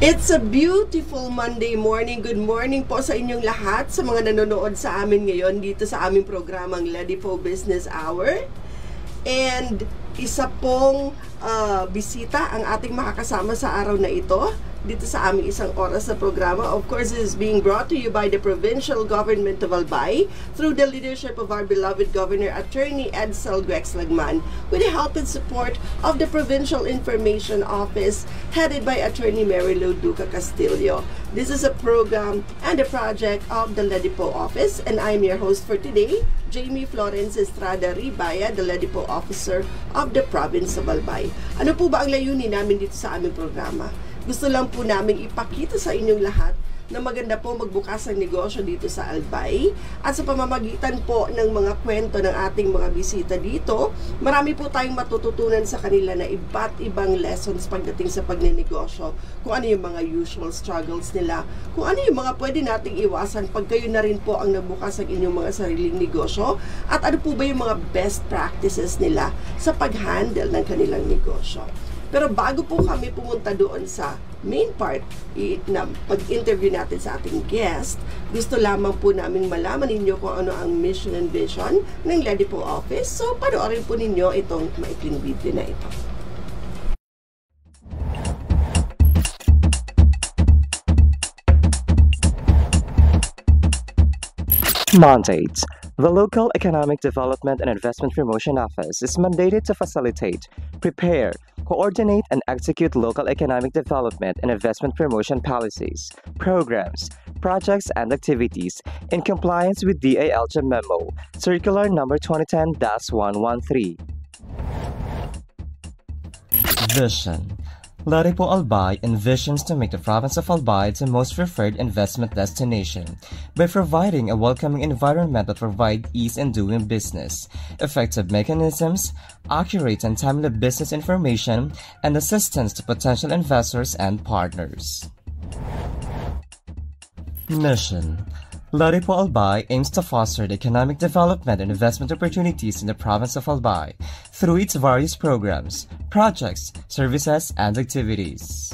It's a beautiful Monday morning. Good morning po sa inyong lahat, sa mga nanonood sa amin ngayon dito sa aming programang Ledipo Business Hour. And isa pong bisita ang ating makakasama sa araw na ito dito sa aming isang oras na programa. Of course, it is being brought to you by the Provincial Government of Albay through the leadership of our beloved Governor Attorney Edsel Grex Lagman, with the help and support of the Provincial Information Office headed by Attorney Marilo Duca Castillo. This is a program and a project of the Ledipo Office, and I'm your host for today, Jamie Florence Estrada Ribaya, the Ledipo Officer of the Province of Albay. Ano po ba ang layunin namin dito sa aming programa? Gusto lang po namin ipakita sa inyong lahat na maganda po magbukas ng negosyo dito sa Albay, at sa pamamagitan po ng mga kwento ng ating mga bisita dito, marami po tayong matututunan sa kanila na iba't ibang lessons pagdating sa pagnenegosyo, kung ano yung mga usual struggles nila, kung ano yung mga pwede nating iwasan pag kayo na rin po ang nagbukas ng inyong mga sariling negosyo, at ano po ba yung mga best practices nila sa pag-handle ng kanilang negosyo. Pero bago po kami pumunta doon sa main part na pag-interview natin sa ating guest, gusto lamang po namin malaman ninyo kung ano ang mission and vision ng Ledipo Office. So, panoorin po ninyo itong maikling video na ito. Mandates. The Local Economic Development and Investment Promotion Office is mandated to facilitate, prepare, coordinate, and execute local economic development and investment promotion policies, programs, projects, and activities in compliance with DALJ Memo, Circular Number 2010-113. Vision. Ledipo Albay envisions to make the province of Albay the most preferred investment destination by providing a welcoming environment that provides ease in doing business, effective mechanisms, accurate and timely business information, and assistance to potential investors and partners. Mission. Ledipo Albay aims to foster the economic development and investment opportunities in the province of Albay through its various programs, projects, services, and activities.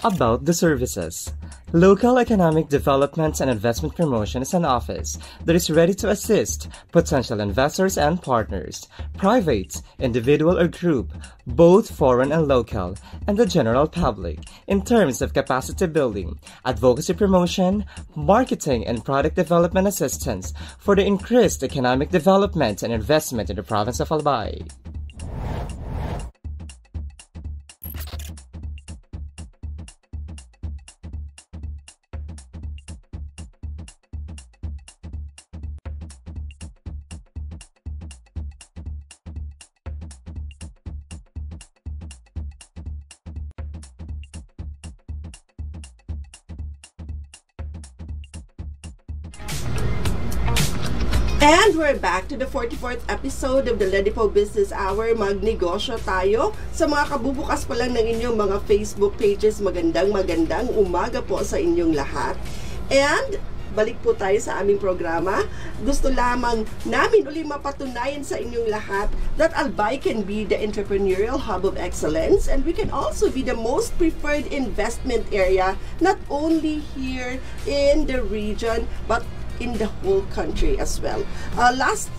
About the services. Local Economic Development and Investment Promotion is an office that is ready to assist potential investors and partners, private, individual or group, both foreign and local, and the general public, in terms of capacity building, advocacy promotion, marketing, and product development assistance for the increased economic development and investment in the province of Albay. And we're back to the 44th episode of the Ledipo Business Hour. Magnegosyo tayo. Sa mga kabubukas pa lang ng inyong mga Facebook pages, magandang umaga po sa inyong lahat. And balik po tayo sa aming programa. Gusto lamang namin ulit mapatunayan sa inyong lahat that Albay can be the entrepreneurial hub of excellence, and we can also be the most preferred investment area, not only here in the region, but in the whole country as well. Last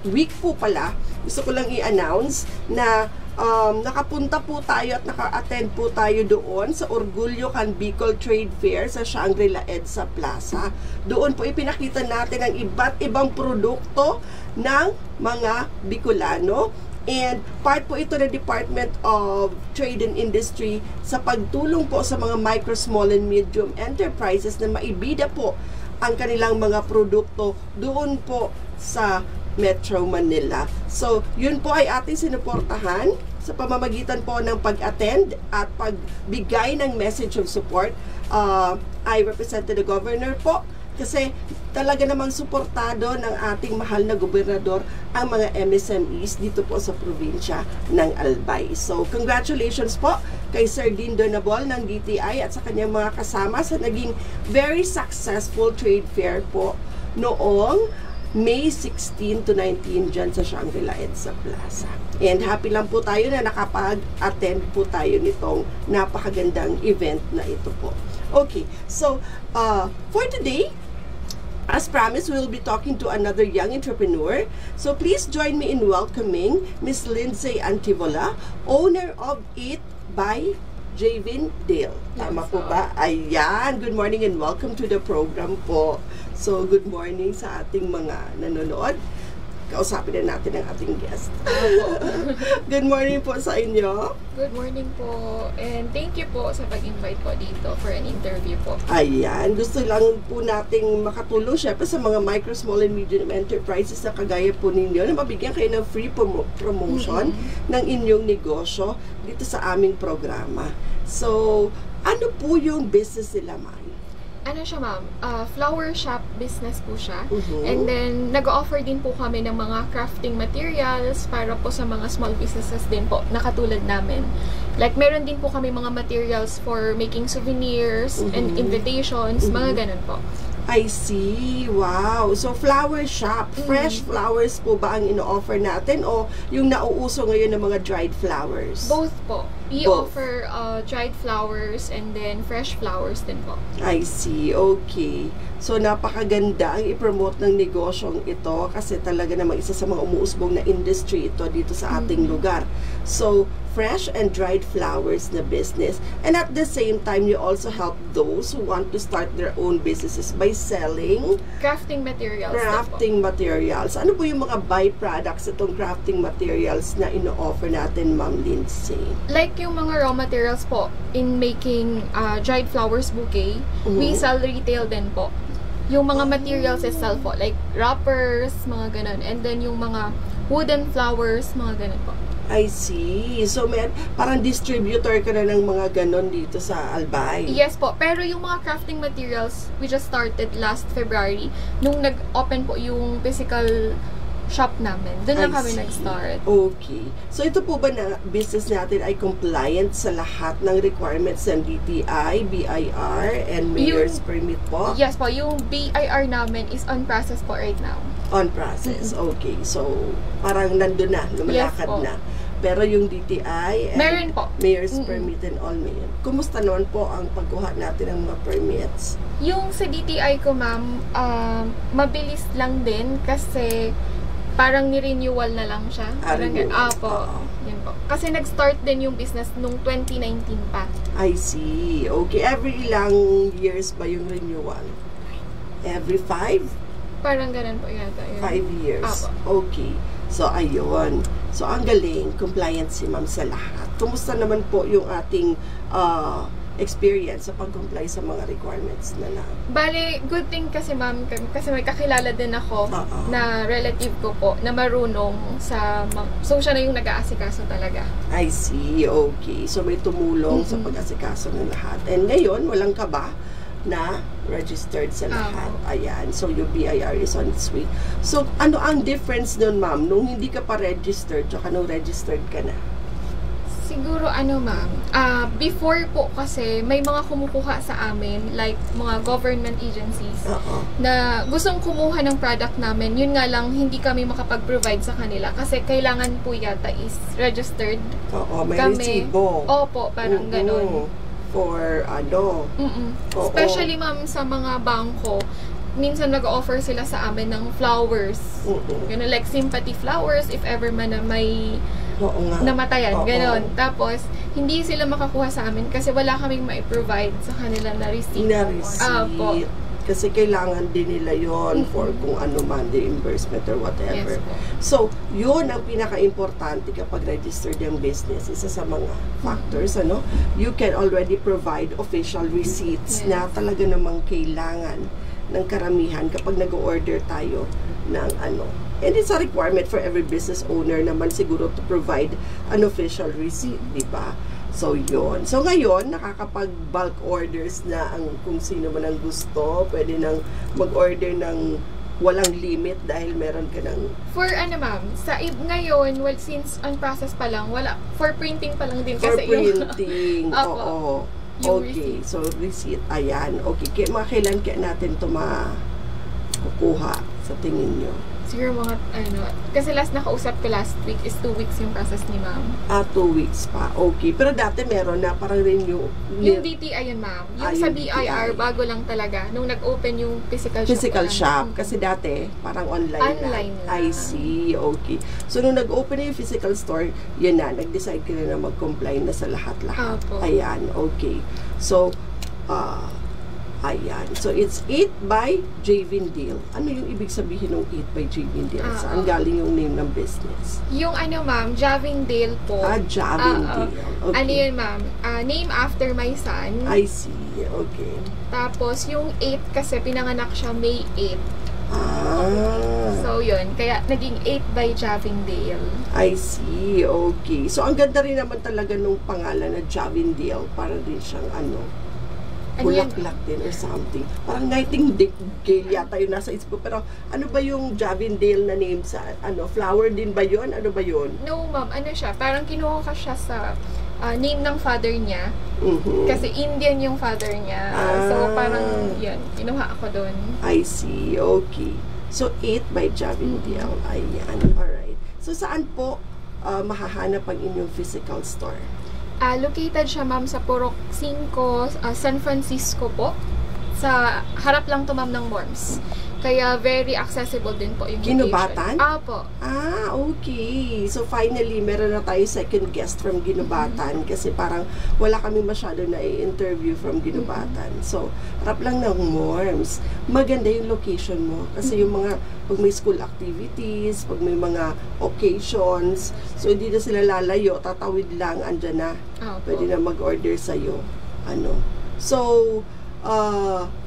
week po pala, gusto ko lang i-announce na nakapunta po tayo at naka-attend po tayo doon sa Orgulyo Can Bicol Trade Fair sa Shangri-La EDSA Plaza. Doon po ipinakita natin ang iba't ibang produkto ng mga Bicolano. And part po ito ng Department of Trade and Industry sa pagtulong po sa mga micro, small, and medium enterprises na maibida po ang kanilang mga produkto doon po sa Metro Manila. So, yun po ay ating sinuportahan sa pamamagitan po ng pag-attend at pagbigay ng message of support. I represented the governor po kasi talaga namang suportado ng ating mahal na gobernador ang mga MSMEs dito po sa probinsya ng Albay. So, congratulations po kay Sir Dean Donabol ng DTI at sa kanyang mga kasama sa naging very successful trade fair po noong May 16 to 19 dyan sa Shangri-La EDSA Plaza. And happy lang po tayo na nakapag-attend po tayo nitong napakagandang event na ito po. Okay, so for today, as promised, we will be talking to another young entrepreneur. So please join me in welcoming Miss Lindsay Antivola, owner of Eat by Javin Dale. Tama po ba? Ayan. Good morning and welcome to the program po. So, good morning sa ating mga nanonood. Kausapin na natin ang ating guest. Good morning po sa inyo. Good morning po. And thank you po sa pag-invite po dito for an interview po. Ayan. Gusto lang po nating makatulong syempre sa mga micro, small, and medium enterprises na kagaya po ninyo na mabigyan kayo ng free promotion ng inyong negosyo dito sa aming programa. So, ano po yung business nila, ma'am? Ano siya, ma'am? Flower shop business po siya. And then, nag-offer din po kami ng mga crafting materials para po sa mga small businesses din po, na katulad namin. Like, meron din po kami mga materials for making souvenirs and invitations, mga ganun po. I see. Wow. So, flower shop. Fresh flowers po ba ang ino-offer natin o yung nauuso ngayon ng mga dried flowers? Both po. We offer dried flowers and then fresh flowers din po. I see. Okay. So, napakaganda ang i-promote ng negosyong ito kasi talaga namang isa sa mga umuusbong na industry ito dito sa ating lugar. So, fresh and dried flowers na business. And at the same time, you also help those who want to start their own businesses by selling crafting materials. Crafting materials. Ano po yung mga byproducts itong crafting materials na ino-offer natin, Ma'am Lindsay? Like yung mga raw materials po in making dried flowers bouquet, we sell retail din po. Yung mga materials itself po, like wrappers, mga ganun. And then yung mga wooden flowers, mga ganun po. I see. So, parang distributor ka na ng mga ganon dito sa Albay. Yes po. Pero yung mga crafting materials, we just started last February. Nung nag-open po yung physical shop namin. Doon lang kami nag-start. Okay. So, ito po ba na business natin ay compliant sa lahat ng requirements ng DTI, BIR, and Mayor's Permit po? Yes po. Yung BIR namin is on process po right now. On process. Okay. So, parang nandun na, lumalakad na. Pero yung DTI and meron po. Mayor's Permit and all mayor. Kumusta naman po ang pagkuha natin ng mga permits? Yung sa DTI ko, ma'am, mabilis lang din kasi parang ni-renewal na lang siya. Apo. Yan po. Kasi nag-start din yung business nung 2019 pa. I see. Okay. Every ilang years ba yung renewal? Every 5? Parang ganun po yata. 5 years. Apo. Okay. So, ayun. So, ang galing. Compliant si ma'am sa lahat. Kumusta naman po yung ating experience sa pag-comply sa mga requirements na lang? Bale, good thing kasi ma'am, kasi may kakilala din ako na relative ko po na marunong sa so siya na yung nag-aasikaso talaga. I see. Okay. So, may tumulong sa pag-aasikaso ng lahat. And ngayon, walang kaba na registered sa lahat. Ayan. So, yung BIR is on its way. So, ano ang difference nun, ma'am? Nung hindi ka pa registered, tsaka nung registered ka na? Siguro, ma'am, before po kasi, may mga kumukuha sa amin, like, mga government agencies, na gustong kumuha ng product namin. Yun nga lang, hindi kami makapag-provide sa kanila. Kasi kailangan po yata is registered. May resibo. Opo, parang ganun. For Especially ma'am sa mga bangko, minsan nag-offer sila sa amin ng flowers. Ganun, like sympathy flowers if ever man na may namatayan. Ganon. Tapos, hindi sila makakuha sa amin kasi wala kaming ma-provide sa kanila na receipt. Kasi kailangan din nila yon for kung ano man, reimbursement or whatever. So, yun ang pinaka-importante kapag registered yung business. Isa sa mga factors, you can already provide official receipts na talaga namang kailangan ng karamihan kapag nag-order tayo ng And it's a requirement for every business owner naman siguro to provide an official receipt, di ba? So, yun. So, ngayon, nakakapag-bulk orders na ang kung sino man ang gusto. Pwede nang mag-order ng walang limit dahil meron ka ng... For ma'am, ngayon, well, since on process pa lang, wala, for printing pa lang din kasi printing, oo. Okay, so receipt, ayan. Okay, kailan kaya natin ito makukuha sa tingin nyo? Siguro mga, kasi last nakausap ko last week is 2 weeks yung process ni ma'am. 2 weeks pa. Okay. Pero dati meron na parang renew. Yung DTI yun, ma'am. Yung sa yung BIR, DTI. bago lang talaga. Nung nag-open yung physical shop. Kasi dati, parang online lang. I see. Okay. So, nung nag-open na yung physical store, yun na, nag-decide ka na mag-comply na sa lahat-lahat. Opo. Ayan. Okay. So, ayan. So, it's 8 by Javin Deal. Ano yung ibig sabihin ng 8 by Javin Deal? Saan galing yung name ng business? Yung ma'am, Javindale po. Javindale. Okay. Ano yun, ma'am? Name after my son. I see. Okay. Tapos, yung 8 kasi pinanganak siya May 8. So, yun. Kaya, naging 8 by Javindale. I see. Okay. So, ang ganda rin naman talaga nung pangalan na Javindale. Para din siyang bulaklak din or something. Parang nightingale yata yung nasa isip ko. Pero ano ba yung Javindale na name sa flower din ba yun? Ano ba yun? No, ma'am. Ano siya? Parang kinuha ka siya sa name ng father niya. Kasi Indian yung father niya. So, parang yun. Kinuha ako doon. I see. Okay. So, 8 by Javindale. Ayan. Alright. So, saan po mahahanap ang inyong physical store? Located siya, ma'am, sa Purok 5, San Francisco po. Sa harap lang to, ma'am, ng Worms. Kaya very accessible din po yung location. Ginubatan? Po. Okay. So finally, meron na tayo second guest from Ginubatan kasi parang wala kami masyado na i-interview from Ginubatan. So, harap lang ng Worms. Maganda yung location mo kasi yung mga pag may school activities, pag may mga occasions, so hindi na sila lalayo, tatawid lang, andyan na. Pwede na mag-order sa'yo. So,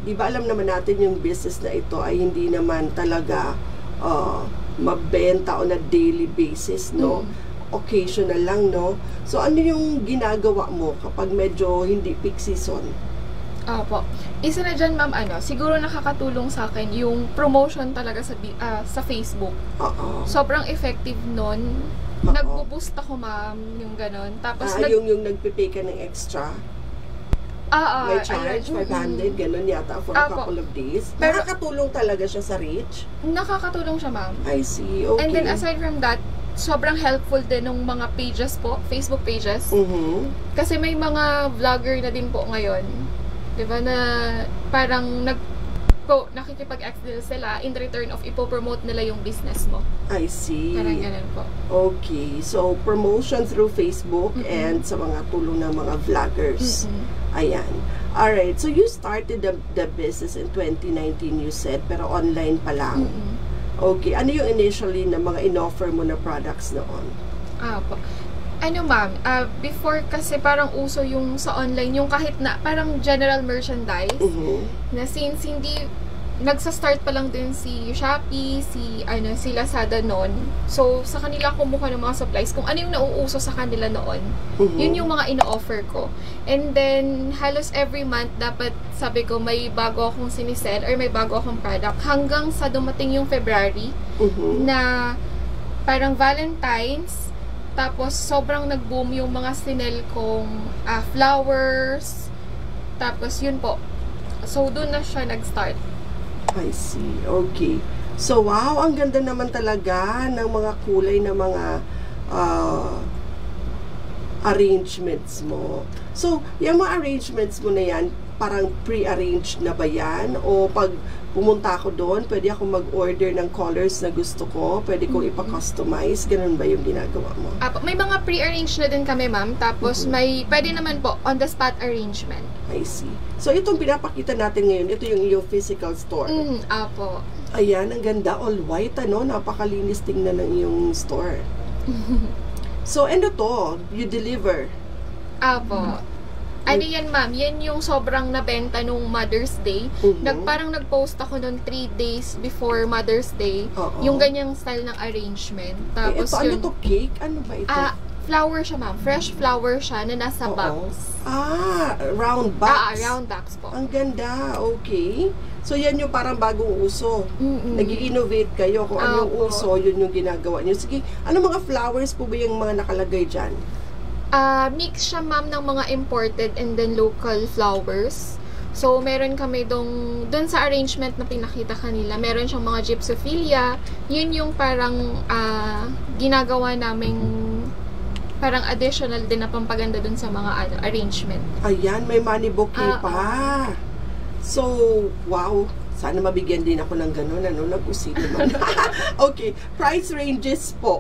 di ba alam naman natin yung business na ito ay hindi naman talaga mabenta on a daily basis, no? Occasional lang, no? So, ano yung ginagawa mo kapag medyo hindi peak season? Opo. Isa na dyan, ma'am, siguro nakakatulong sa akin yung promotion talaga sa Facebook. Sobrang effective nun. Nagbo-boost ako, ma'am, yung ganon. Tapos, yung nagpipay ka ng extra? May charge, 500, gano'n yata for a couple of days. Pero, nakakatulong talaga siya sa reach? Nakakatulong siya, ma'am. I see, okay. And then aside from that, sobrang helpful din ng mga pages po, Facebook pages. Kasi may mga vlogger na din po ngayon. Diba na parang nakikipag-access sila in return of ipo-promote nila yung business mo. I see. Parang ganun po. Okay. So, promotion through Facebook and sa mga tulong ng mga vloggers. Ayan. Alright. So, you started the business in 2019, you said, pero online pa lang. Okay. Ano yung initially na mga in-offer mo na products noon? Po. Ma'am, before kasi parang uso yung sa online, yung kahit na parang general merchandise, na since hindi, nagsa-start pa lang din si Shopee, si Lazada noon. So, sa kanila kumuha ng mga supplies, kung ano yung nauuso sa kanila noon, yun yung mga ino-offer ko. And then, halos every month, dapat sabi ko, may bago akong sinisell or may bago akong product. Hanggang sa dumating yung February, na parang Valentine's, tapos, sobrang nag-boom yung mga sinel kong flowers. Tapos, yun po. So, doon na siya nag-start. I see. Okay. So, wow, ang ganda naman talaga ng mga kulay na mga arrangements mo. So, yung mga arrangements mo na yan, parang pre-arranged na ba yan? O pag pumunta ako doon, pwede ako mag-order ng colors na gusto ko, pwede kong ipa-customize, ganun ba yung ginagawa mo? May mga pre-arranged na din kami, ma'am. Tapos, pwede naman po, on-the-spot arrangement. I see. So, itong pinapakita natin ngayon, ito yung iyong physical store. Apo. Ayan, ang ganda. All white, napakalinis tingnan ng iyong store. So, ano to? You deliver? Apo. Yan, ma'am? Yan yung sobrang nabenta nung Mother's Day. Parang nag-post ako noon 3 days before Mother's Day. Yung ganyang style ng arrangement. Tapos ito, ano to? Cake? Ano ba ito? Flower siya, ma'am. Fresh flower siya na nasa box. Round box? Round box po. Ang ganda. Okay. So, yan yung parang bagong uso. Nag-i-innovate kayo. Kung ano yung uso, yun yung ginagawa niyo. Sige, ano mga flowers po ba yung mga nakalagay dyan? Mix siya, ma'am, ng mga imported and then local flowers. So, meron kami dun sa arrangement na pinakita kanila, meron siyang mga gypsophilia. Yun yung parang ginagawa naming parang additional din na pampaganda dun sa mga arrangement. Ayan, may money bouquet pa. So, wow. Sana mabigyan din ako ng gano'n, nag-usip naman. Okay, price ranges po.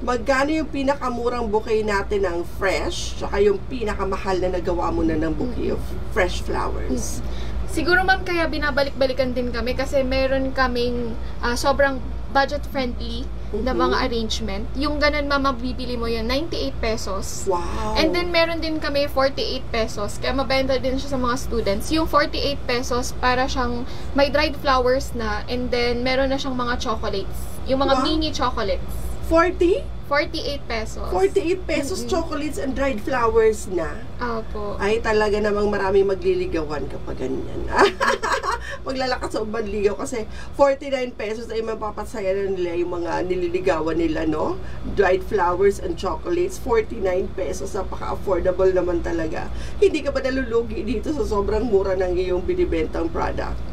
Magkano yung pinakamurang bouquet natin ng fresh, tsaka yung pinakamahal na nagawa mo na ng bouquet of fresh flowers? Siguro ma'am, kaya binabalik-balikan din kami kasi meron kaming sobrang budget-friendly na mga arrangement. Yung ganun ma'am, mabibili mo yan, 98 pesos. Wow! And then, meron din kami 48 pesos. Kaya mabenta din siya sa mga students. Yung 48 pesos, para siyang may dried flowers na, and then, meron na siyang mga chocolates. Yung mga mini chocolates. 48 pesos. 48 pesos chocolates and dried flowers na. Opo. Ay, talaga namang maraming magliligawan kapag ganyan. Maglalakas sa manligaw kasi 49 pesos ay mapapasaya na nila yung mga nililigawan nila, no? Dried flowers and chocolates, 49 pesos. Napaka-affordable naman talaga. Hindi ka ba nalulugi dito sa sobrang mura ng iyong binibentang product?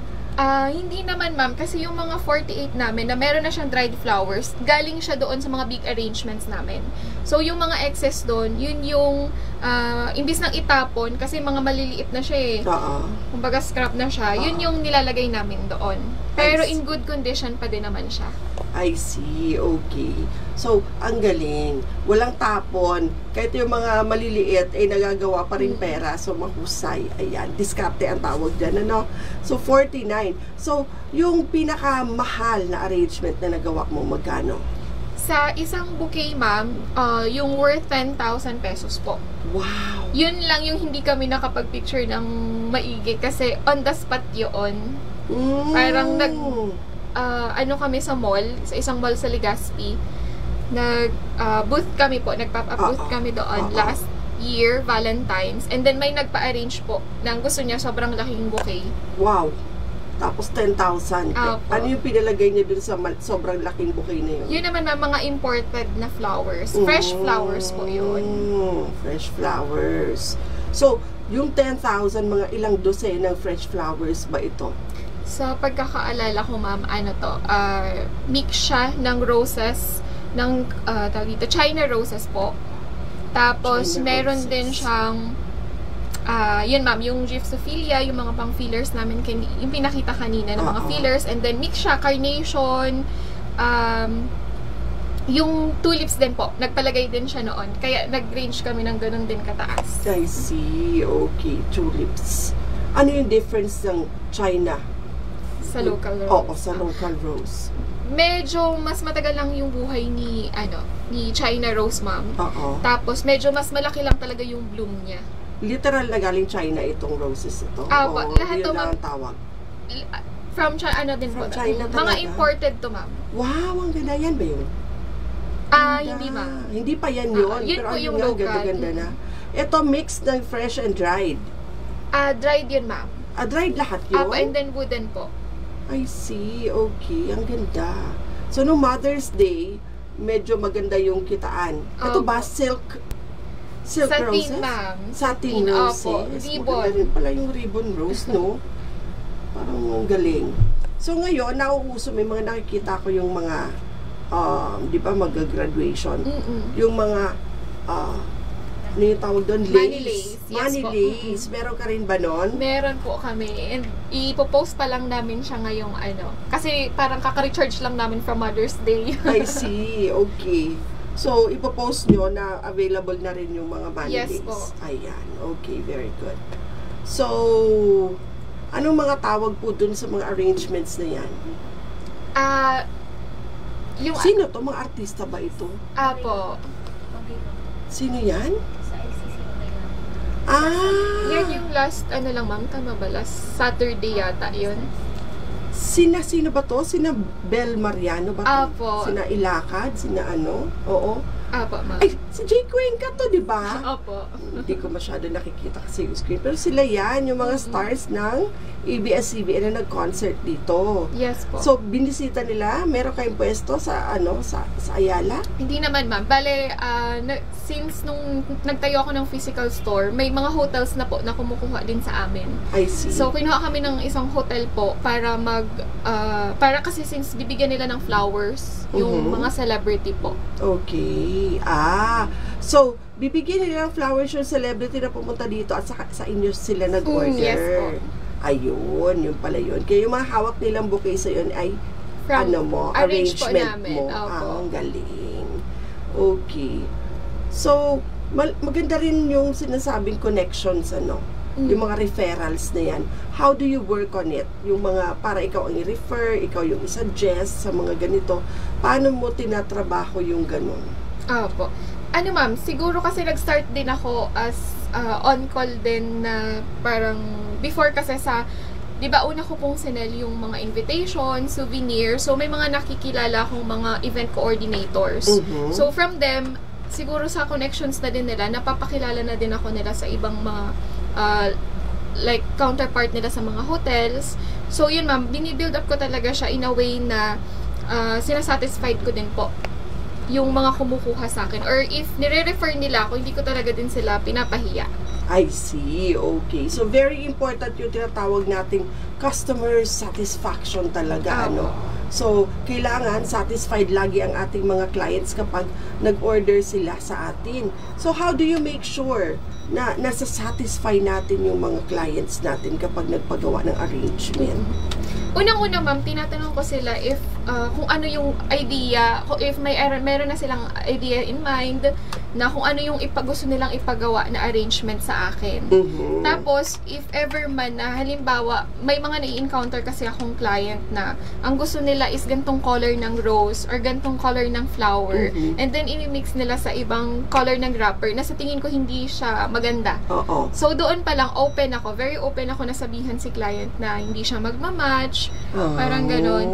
Hindi naman ma'am, kasi yung mga 48 namin na meron na siyang dried flowers, galing siya doon sa mga big arrangements namin. So yung mga excess doon, yun yung imbis ng itapon, kasi mga maliliit na siya eh. Kumbaga scrap na siya, yun yung nilalagay namin doon. Pero in good condition pa din naman siya. I see, okay. So, ang galing. Walang tapon. Kahit yung mga maliliit, ay nagagawa pa rin pera. So, mahusay. Ayan, diskarte ang tawag dyan, ano? So, 49. So, yung pinakamahal na arrangement na nagawa mo, magkano? Sa isang bouquet, ma'am, yung worth 10,000 pesos po. Wow! Yun lang yung hindi kami nakapag-picture ng maigi kasi on the spot yun. Parang kami sa mall, sa isang mall sa Legazpi, booth kami po, nagpap-booth kami doon last year, Valentine's, and then may nagpa-arrange po ng gusto niya sobrang laking bouquet. Wow! Tapos 10,000. Ano yung pinalagay niya dun sa sobrang laking bouquet na yun? Yun naman mga imported na flowers. Fresh flowers po yun. Fresh flowers. So, yung 10,000, mga ilang dosen ng fresh flowers ba ito? Sa pagkakaalala ko, ma'am, mix siya ng roses, ng China roses po. Tapos, meron din siyang, yun ma'am, yung gypsophilia, yung mga pang fillers namin, yung pinakita kanina ng mga fillers, and then mix siya, carnation, yung tulips din po, nagpalagay din siya noon. Kaya nag-range kami ng ganun din kataas. I see, okay, tulips. Ano yung difference ng China? Sa local rose. Oo, sa local rose. Medyo mas matagal lang yung buhay ni China rose, ma'am. Tapos medyo mas malaki lang talaga yung bloom niya. Literal na galing China itong roses ito? Lahat to, ma'am. Tawag? From China din po. China talaga? Mga imported to, ma'am. Wow, ang ganda. Yan ba yun? Hindi, ma'am. Hindi pa yan yun. Yun pero po yung local. ganda-ganda na. Ito mixed ng fresh and dried. Dried yun, ma'am. Dried lahat yun? And then wooden po. I see. Okay. Ang ganda. So, no Mother's Day, medyo maganda yung kitaan. Ito ba silk Satin, roses? ma'am. Satin roses. Ribbon. Maganda rin pala yung ribbon rose, no? Parang ang galing. So, ngayon, nauuso, may mga nakikita ko yung mga, di ba, mag-graduation. Yung mga, ano yung tawag doon? Money lace. Money lace. Meron ka rin ba nun? Meron po kami. And ipopost pa lang namin siya ngayong kasi parang kaka-recharge lang namin from Mother's Day. I see. Okay. So, ipopost nyo na available na rin yung mga money lace. Yes po. Ayan. Okay. Very good. So, anong mga tawag po dun sa mga arrangements na yan? Sino to? Mga artista ba ito? Apo. Sino yan? Yan yung last, lang ma'am, tama ba? Last Saturday yata yun. Sino ba to? Sina Bel Mariano ba to? Apo. Sina Ilacad? Sina ano? Oo. Apo, ma'am. Ay, si Jay Cuenca to, di ba? Opo. Hindi ko masyado nakikita kasi yung screen. Pero sila yan, yung mga stars ng ABS-CBN na nag-concert dito. Yes po. So, binisita nila, meron kayong pwesto sa, sa Ayala? Hindi naman, ma'am. Bale, since nung nagtayo ako ng physical store, may mga hotels na po na kumukuha din sa amin. I see. So, kinuha kami ng isang hotel po para para kasi since bibigyan nila ng flowers yung mga celebrity po. Okay. So, bibigyan nila ng flowers yung celebrity na pumunta dito at sa inyo sila nag-order. Yes po. Ayun, yun pala yun. Kaya yung mga hawak nilang bouquet sa yun ay arrangement mo. Ang galing. Okay. So, maganda rin yung sinasabing connections, yung mga referrals na yan. How do you work on it? Yung mga, para ikaw ang i-refer, ikaw yung i-suggest sa mga ganito. Paano mo tinatrabaho yung ganun? Opo. Ma'am, siguro kasi nag-start din ako as on-call din na parang before kasi di ba una ko pong sinel yung mga invitation, souvenir. So, may mga nakikilala akong mga event coordinators. So, from them, siguro sa connections na din nila, napapakilala na din ako nila sa ibang mga like counterpart nila sa mga hotels. So, yun ma'am, binibuild up ko talaga siya in a way na sinasatisfied ko din po yung mga kumukuha sa akin. Or if nire-refer nila ako, hindi ko talaga din sila pinapahiya. I see. Okay. So, very important yung tinatawag nating customer satisfaction talaga, So, kailangan satisfied lagi ang ating mga clients kapag nag-order sila sa atin. So, how do you make sure na nasa-satisfy natin yung mga clients natin kapag nagpagawa ng arrangement? Unang-una, ma'am, tinatanong ko sila if kung ano yung idea, if meron na silang idea in mind na kung ano yung gusto nilang ipagawa na arrangement sa akin. Tapos, if ever man na halimbawa, may mga nai-encounter kasi akong client na ang gusto nila is gantong color ng rose or gantong color ng flower, and then i-mix nila sa ibang color ng wrapper na sa tingin ko hindi siya maganda. So, doon pa lang very open ako na sabihan si client na hindi siya magmamatch, parang ganon.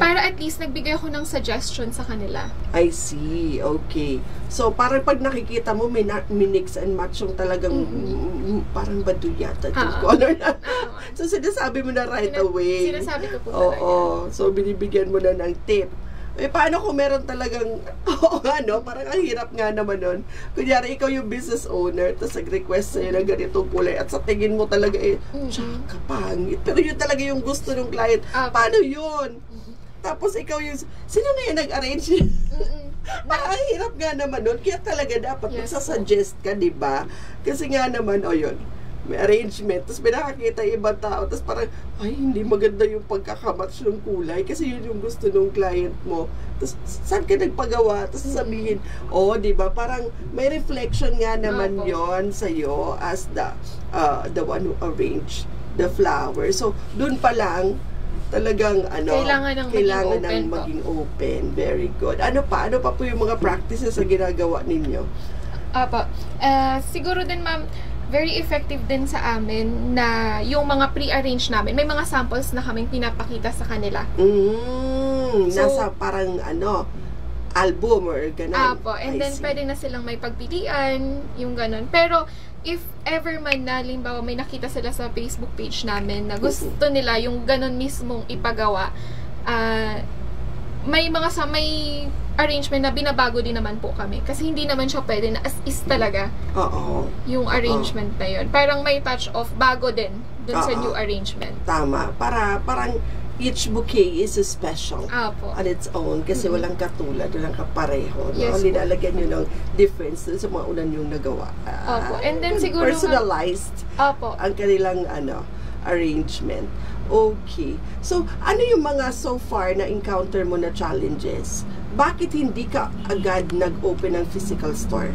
Para at least nagbigay ako ng suggestion sa kanila. I see. Okay. So, parang pag nakikita mo, may mix and match yung talagang parang badu yata yung color na. So, sinasabi mo na right away. Sinasabi ko po talaga. So, binibigyan mo na ng tip. Paano kung meron talagang, parang ang hirap nga naman nun. Kunyari, ikaw yung business owner, tapos nag-request sa'yo ng ganitong kulay, at sa tingin mo talaga, tsaka pangit. Pero yun talaga yung gusto ng client. Paano yun? Tapos ikaw yung, sino na yung nag-arrange? Parang hirap nga naman nun. Kaya talaga dapat magsasuggest ka, di ba? Kasi nga naman, yun, may arrangement, tapos may nakakita yung ibang tao, tapos parang, ay, hindi maganda yung pagkakamatch ng kulay, kasi yun yung gusto ng client mo. Tapos, saan ka nagpagawa? Tapos sabihin, di ba, parang may reflection nga naman yon sa'yo as the one who arranged the flower. So, dun pa lang, talagang kailangan ng maging open. Very good. Ano pa po yung mga practices na ginagawa ninyo? Siguro din, ma'am, very effective din sa amin na yung mga pre-arrange namin. May mga samples na kaming pinapakita sa kanila. Nasa parang album or gano'n. And then pwede na silang may pagpilian, yung gano'n. Pero if ever man na, halimbawa, may nakita sila sa Facebook page namin na gusto nila yung ganun mismong ipagawa, may arrangement na binabago din naman po kami. Kasi hindi naman siya pwede na as is talaga yung arrangement na yun. Parang may touch of bago din dun sa new arrangement. Tama. Parang each bouquet is special on its own kasi walang katulad, walang kapareho. Linalagyan nyo ng difference dun sa mga unan yung nagawa. And then siguro personalized ang kanilang arrangement. Okay. So, ano yung mga so far na encounter mo na challenges? Bakit hindi ka agad nag-open ng physical store?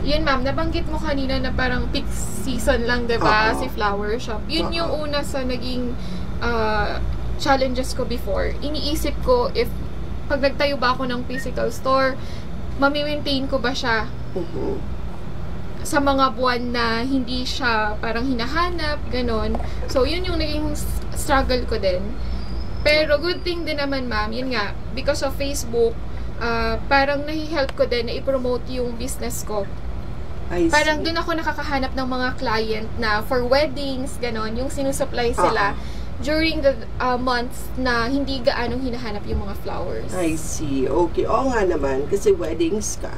Yun, ma'am, nabanggit mo kanina na parang peak season lang, diba? Si flower shop. Yun yung una sa naging challenges ko before. Iniisip ko if pag nagtayo ba ako ng physical store, mami-maintain ko ba siya sa mga buwan na hindi siya parang hinahanap, ganon. So, yun yung naging struggle ko din. Pero good thing din naman, ma'am, yun nga, because of Facebook, parang nahi-help ko din na i-promote yung business ko. Parang doon ako nakakahanap ng mga client na for weddings, ganon, yung sinusupply sila during the months na hindi gaanong hinahanap yung mga flowers. I see. Okay. Oo nga naman, kasi weddings ka.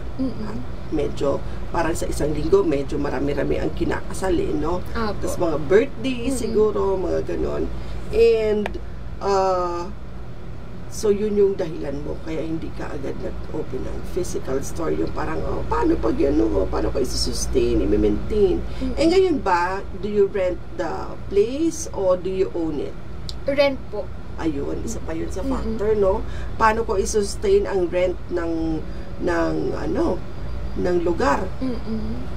Medyo, parang sa isang linggo, medyo marami-rami ang kinakasali, no? Tapos mga birthday, siguro, mga ganon. And, so yun yung dahilan mo, kaya hindi ka agad nag-open ng physical store, yung parang, paano pag yan, paano ko isusustain, i-maintain. Eh ngayon ba, do you rent the place or do you own it? Rent po. Ayun, isa pa yun sa factor, no? Paano ko i-sustain ang rent ng lugar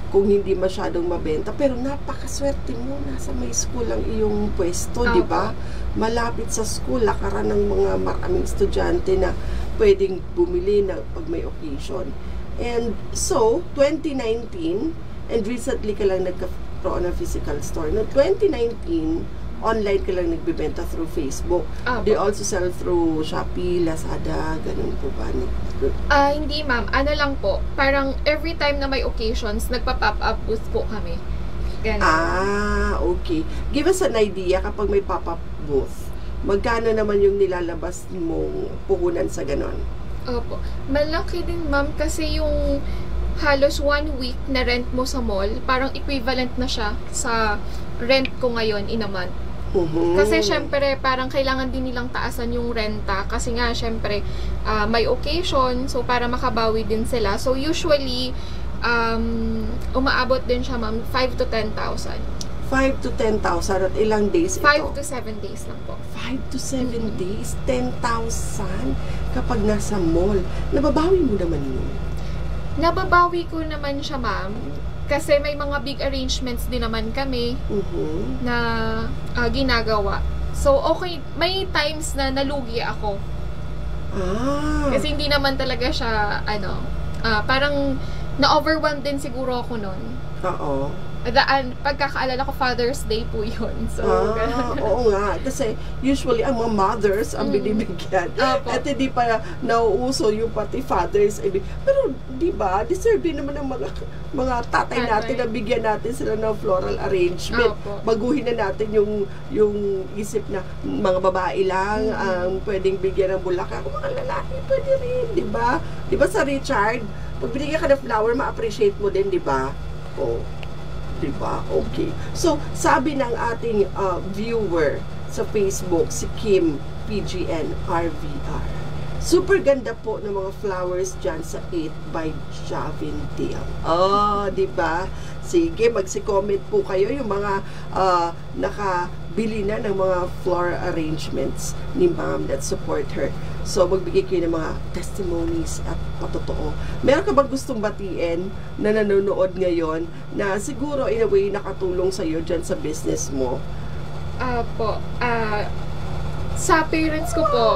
kung hindi masyadong mabenta, pero napakaswerte mo, nasa may school ang iyong pwesto, di ba? Malapit sa school, lakaran ng mga maraming estudyante na pwedeng bumili na pag may occasion. And so, 2019, and recently ka lang nagkaroon ng physical store. No, 2019, online ka lang nagbibenta through Facebook. They also sell through Shopee, Lazada, ganun po ba? Hindi ma'am, ano lang po, parang every time na may occasions, nagpa-pop up booth po kami. Ganun. Okay. Give us an idea kapag may pop-up booth. Magkano naman yung nilalabas mong puhunan sa ganon? Opo. Malaki din ma'am kasi yung halos 1 week na rent mo sa mall, parang equivalent na siya sa rent ko ngayon in a month. Kasi syempre parang kailangan din nilang taasan yung renta kasi nga syempre may occasion, so para makabawi din sila. So usually umaabot din siya ma'am 5 to 10,000. 5 to 10,000 at ilang days ito? 5 to 7 days lang po. 5 to 7 days? 10,000 kapag nasa mall. Nababawi mo naman yun? Nababawi ko naman siya ma'am kasi may mga big arrangements din naman kami na ginagawa. So okay, may times na nalugi ako. Kasi hindi naman talaga siya parang na-overwhelmed din siguro ako nun. Pagkakaalala ko, Father's Day po yun. So, oo nga. Kasi usually, ang mga mothers ang binibigyan. At hindi pa nauuso yung pati fathers. Pero, di ba, deserve din naman ng mga tatay natin na bigyan natin sila ng floral arrangement. Baguhin na natin yung isip na mga babae lang ang pwedeng bigyan ng bulaklak. Kung mga lalaki, pwede rin, di ba? Di ba sa Richard, pag binigyan ka ng flower, ma-appreciate mo din, di ba? Diba? Okay. So, sabi ng ating viewer sa Facebook, si Kim PGN RVR, super ganda po ng mga flowers dyan sa 8 by Javindale. Diba? Sige, magsi-comment po kayo yung mga nakabili na ng mga floral arrangements ni ma'am that support her. So, magbigay kayo ng mga testimonies at patotoo. Meron ka bang gustong batiin na nanonood ngayon na siguro in a way nakatulong sa'yo dyan sa business mo? Sa parents ko po,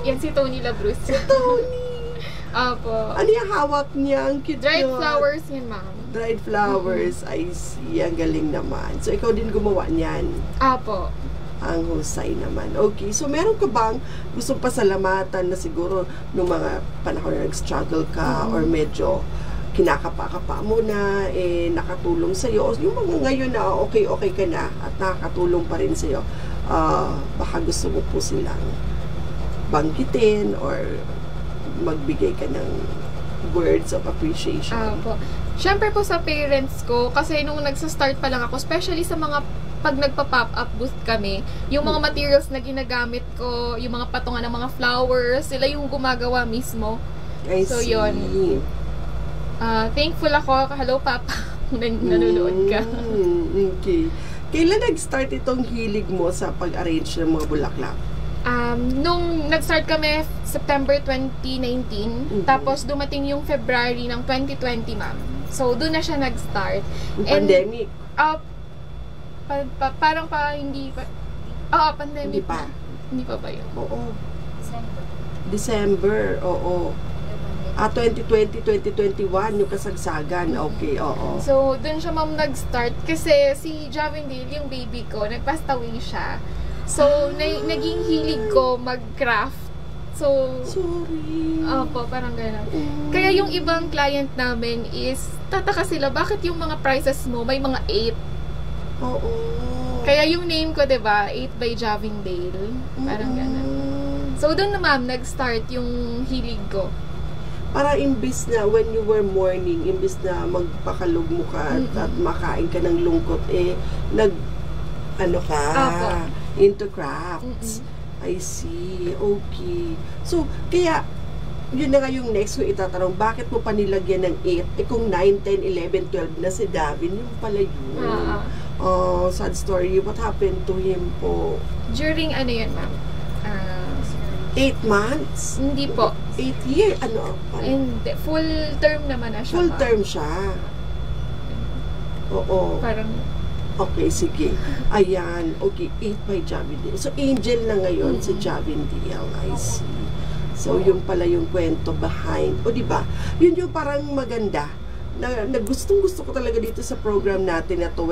yan si Tony Labrus. Si Tony! Ano yung hawak niya? Ang cute. Dried flowers yan, ma'am. Dried flowers. I see. Ang galing naman. So, ikaw din gumawa niyan? Ang husay naman. Okay, so meron ka bang gustong pasalamatan na siguro nung mga panahon na nag-struggle ka or medyo kinakapa-kapa mo na, nakatulong sa'yo? Yung mga ngayon na okay ka na at nakakatulong pa rin sa'yo, baka gusto mo po silang banggitin or magbigay ka ng words of appreciation? Siyempre po sa parents ko, kasi nung nagsa-start pa lang ako, especially sa mga pag nagpa-pop up booth kami, yung mga materials na ginagamit ko, yung mga patungan ng mga flowers, sila yung gumagawa mismo. So, yun. Thankful ako. Hello, Papa. Nanonood ka. Okay. Kailan nag-start itong hilig mo sa pag-arrange ng mga bulaklak? Nung nag-start kami, September 2019, tapos dumating yung February ng 2020, ma'am. So, doon na siya nag-start. Pandemic? Parang hindi pa. Pandemic pa. Hindi pa ba yun? Oo. December, oo. 2020, 2021, yung kasagsagan. Okay, oo. So, dun siya ma'am nag-start. Kasi si Javindale, yung baby ko, nagpastaway siya. So, naging hilig ko mag-craft So, sorry. Opo, parang gano'n. Kaya yung ibang client namin is, tataka sila, bakit yung mga prices mo may mga 8? Oo. Kaya yung name ko, diba, 8 by Javindale. Parang gano'n. So, doon na ma'am, nag-start yung hilig ko. Para imbis na when you were mourning, imbis na magpakalog mo ka at makain ka ng lungkot, into crafts. I see. Okay. So, kaya, yun na nga yung next ko itatanong, bakit mo pa nilagyan ng 8? Kung 9, 10, 11, 12 na si Davin, yung pala yun. Sad story. What happened to him po? During, ano yun, ma'am? 8 months? Hindi po. 8 years? Hindi. Full term naman na siya. Full term siya. Oo. Parang, okay, sige. Ayan. Okay, 8 by Javindale. So, Angel na ngayon si Javindale. I see. So, yung pala yung kwento behind. O, diba? Yun yung parang maganda. Na gustong-gusto ko talaga dito sa program natin na to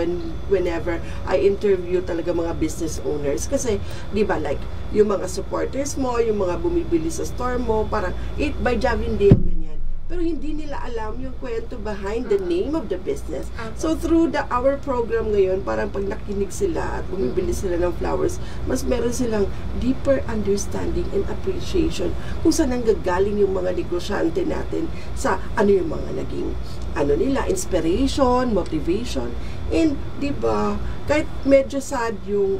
whenever I interview talaga mga business owners. Kasi, di ba, like, yung mga supporters mo, yung mga bumibili sa store mo, parang 8 by Javindale, ganyan. Pero hindi nila alam yung kwento behind the name of the business. So, through our program ngayon, parang pag nakinig sila at bumibili sila ng flowers, mas meron silang deeper understanding and appreciation kung saan nanggagaling yung mga negosyante natin sa ano yung mga naging nila, inspiration, motivation, and di ba, kahit medyo sad yung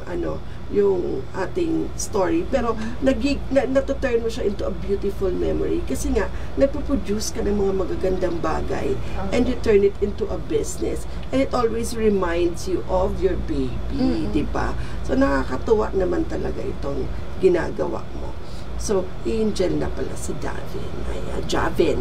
yung ating story, pero natuturn mo siya into a beautiful memory kasi nga, nagpo-produce ka ng mga magagandang bagay and you turn it into a business and it always reminds you of your baby, di ba? So, nakakatuwa naman talaga itong ginagawa mo. So, Angel na pala si Davin. Ayan, Javin.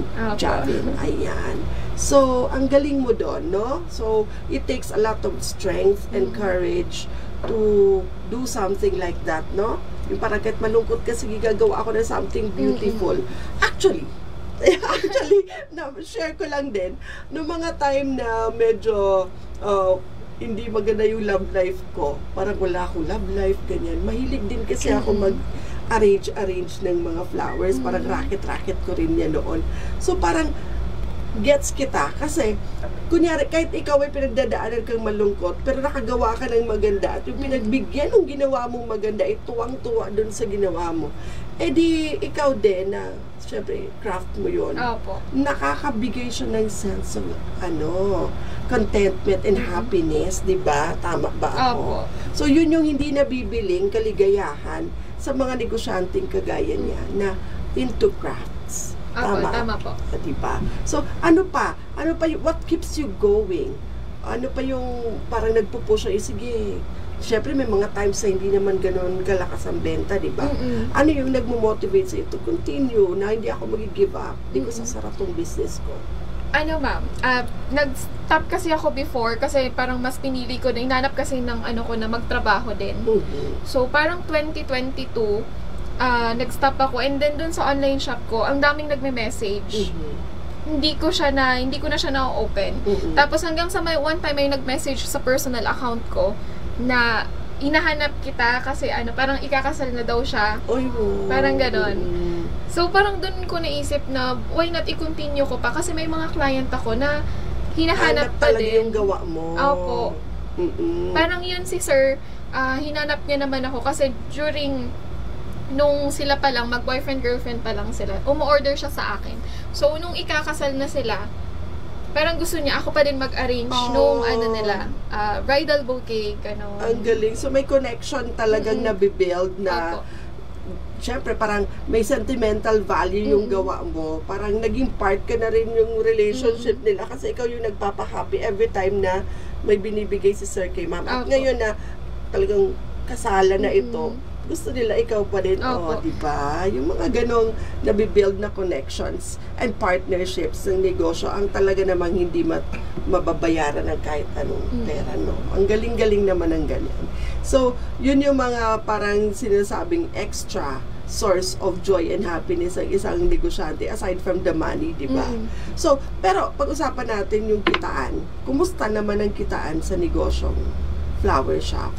Ayan. So, ang galing mo doon, no? So, it takes a lot of strength and courage to do something like that, no? Yung parang kahit malungkot ka, sige, gagawa ako ng something beautiful. Actually, share ko lang din, noong mga time na medyo hindi maganda yung love life ko, parang wala akong love life, ganyan. Mahilig din kasi ako mag-arrange ng mga flowers, parang racket ko rin yan noon. So, parang gets kita kasi kunyari kahit ikaw ay pinagdadaanan kang malungkot pero nakagawa ka ng maganda at yung pinagbigyan ng ginawa mong maganda ay tuwang-tuwa dun sa ginawa mo, eh di ikaw din na syempre craft mo yun. Nakakabigay siya ng sense of contentment and happiness, di ba? Tama ba ako? So yun yung hindi nabibiling kaligayahan sa mga negosyanteng kagaya niya na into crafts. Tama po. Diba? So, ano pa what keeps you going? Ano pa yung parang nagpo-push na, sige, syempre may mga times na hindi naman ganoon kalakas ang benta, diba? Ano yung nagmo-motivate sa'yo to continue, na hindi ako mag-give up, hindi ko sasara tong business ko? Ma'am, nag-stop kasi ako before kasi parang mas pinili ko na, inanap kasi ng ko na magtrabaho din. So, parang 2022, nag-stop ako, and then dun sa online shop ko, ang daming nagme-message. Hindi ko na siya na-open. Tapos hanggang sa one time may nag-message sa personal account ko na hinahanap kita kasi parang ikakasal na daw siya. Parang ganon. So parang dun ko naisip na why not i-continue ko pa kasi may mga client ako na hinahanap pa din. Yung gawa mo. Opo. Parang yun si sir, hinanap niya naman ako kasi during nung sila pa lang, mag-boyfriend-girlfriend pa lang sila, umu-order siya sa akin. So, nung ikakasal na sila, parang gusto niya, ako pa din mag-arrange nung nila, bridal bouquet, gano'n. Ang galing. So, may connection talagang nabibuild na, syempre, parang may sentimental value yung gawa mo. Parang naging part ka na rin yung relationship nila kasi ikaw yung nagpapahappy every time na may binibigay si Sir kay Ma'am. At ngayon na talagang kasala na ito, gusto nila ikaw pa din, diba? Yung mga ganong nabibuild na connections and partnerships ng negosyo, ang talaga namang hindi mababayaran ng kahit anong pera, no? Ang galing-galing naman ng ganyan. So, yun yung mga parang sinasabing extra source of joy and happiness ng isang negosyante aside from the money, diba? So, pero pag-usapan natin yung kitaan. Kumusta naman ang kitaan sa negosyong flower shop?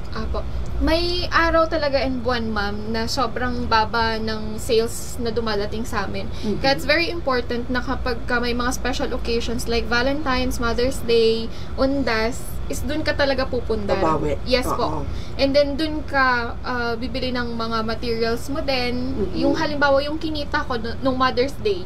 May araw talaga and buwan, ma'am, na sobrang baba ng sales na dumadating sa amin. Kaya it's very important na kapag may mga special occasions like Valentine's, Mother's Day, Undas, is dun ka talaga pupunta. Babawi. Yes po. And then dun ka bibili ng mga materials mo din. Yung halimbawa, yung kinita ko nung Mother's Day,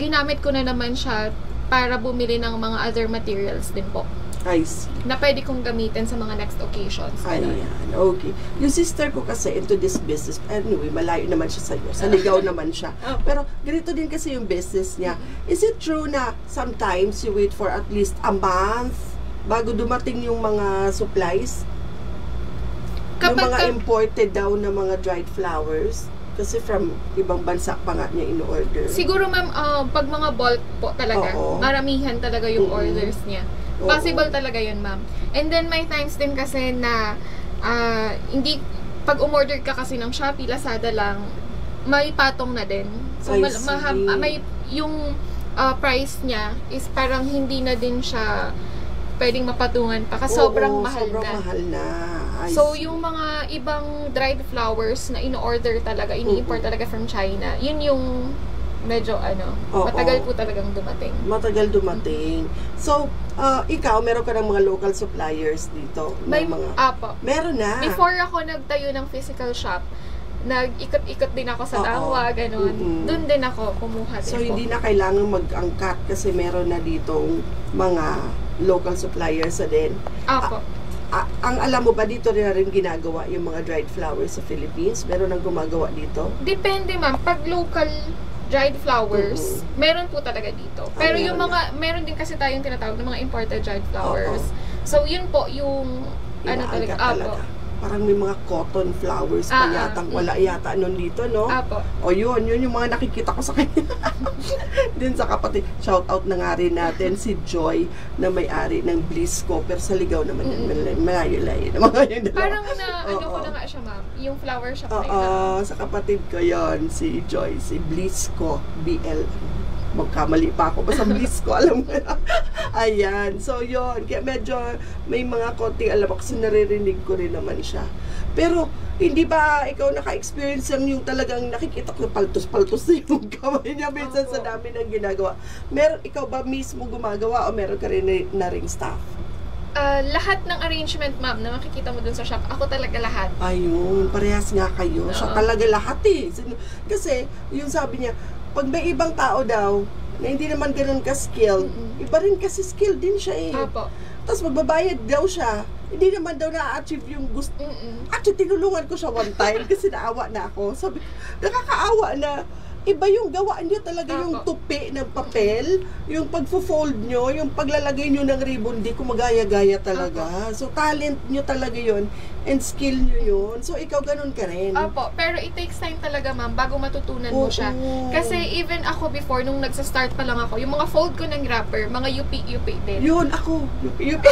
ginamit ko na naman siya para bumili ng mga other materials din po. I see. Na pwede kong gamitin sa mga next occasions. Ayan, okay. Yung sister ko kasi into this business, anyway, malayo naman siya sa'yo. Sa Ligaw naman siya. Pero ganito din kasi yung business niya. Is it true na sometimes you wait for at least a month bago dumating yung mga supplies? Yung mga imported daw na mga dried flowers? Kasi from ibang bansa pa nga niya in-order. Siguro, ma'am, pag mga bulk po talaga, maramihan talaga yung orders niya. Possible talaga yun, ma'am. And then, may times din kasi na hindi, pag umorder ka kasi ng Shopee, Lazada lang, may patong na din. So, may yung price niya is parang hindi na din siya pwedeng mapatungan pa kasi sobrang mahal na. So, yung mga ibang dried flowers na in-order talaga, ini-import talaga from China, yun yung medyo matagal po talagang dumating. Matagal dumating. So, ikaw, meron ka ng mga local suppliers dito? May Apo. Meron na. Before ako nagtayo ng physical shop, nag-ikot-ikot din ako sa Tangwa, ganun. Doon din ako kumuha. So, hindi na kailangan mag-angkat kasi meron na ditong mga local suppliers na din. Apo. Ang alam mo ba, dito rin ginagawa yung mga dried flowers sa Philippines? Meron nang gumagawa dito? Depende, ma'am. Pag local dried flowers, meron po talaga dito. Pero yung mga, meron din kasi tayong tinatawag ng mga imported dried flowers. So, yun po yung, talaga. Parang may mga cotton flowers pa yatang wala yata nun dito, no? Apo. O yun yung mga nakikita ko sa kanya. Din sa kapatid, shout out na nga rin natin si Joy na may-ari ng Blisco, pero sa Ligaw naman yun, malayo-layo na mga yun. Parang ko na nga siya, ma'am, yung flower shop na yun. Sa kapatid ko yun, si Joy, si Blisco, BL. Magkamali pa ako, basta Blisco, alam mo na. Ayan, so yun, kaya medyo may mga konting alam ako kasi naririnig ko rin naman siya. Pero, hindi ba ikaw naka-experience yung talagang nakikita ko paltos-paltos na yung kamay niya minsan sa dami ng ginagawa? Ikaw ba mismo gumagawa o meron ka rin na ring staff? Lahat ng arrangement, ma'am, na makikita mo dun sa shop, ako talaga lahat. Ayun, parehas nga kayo. Siya talaga lahat eh. Kasi, yung sabi niya, pag may ibang tao daw, na hindi naman ganun ka-skilled, iba rin kasi skilled din siya eh. Apo. Tapos magbabayad daw siya, hindi naman daw na-achieve yung gusto. Actually, tinulungan ko siya one time kasi naawa na ako. Sabi, nakakaawa na iba yung gawa niyo talaga, yung tupi ng papel, yung pagfo-fold nyo, yung paglalagay nyo ng ribbon, di ko magaya-gaya talaga. So, talent nyo talaga yun, and skill nyo yun. So, ikaw ganun ka rin. Opo, pero it takes time talaga, ma'am, bago matutunan mo siya. Kasi even ako before, nung nagsa-start pa lang ako, yung mga fold ko ng wrapper, mga UP din. Yun, ako, UP.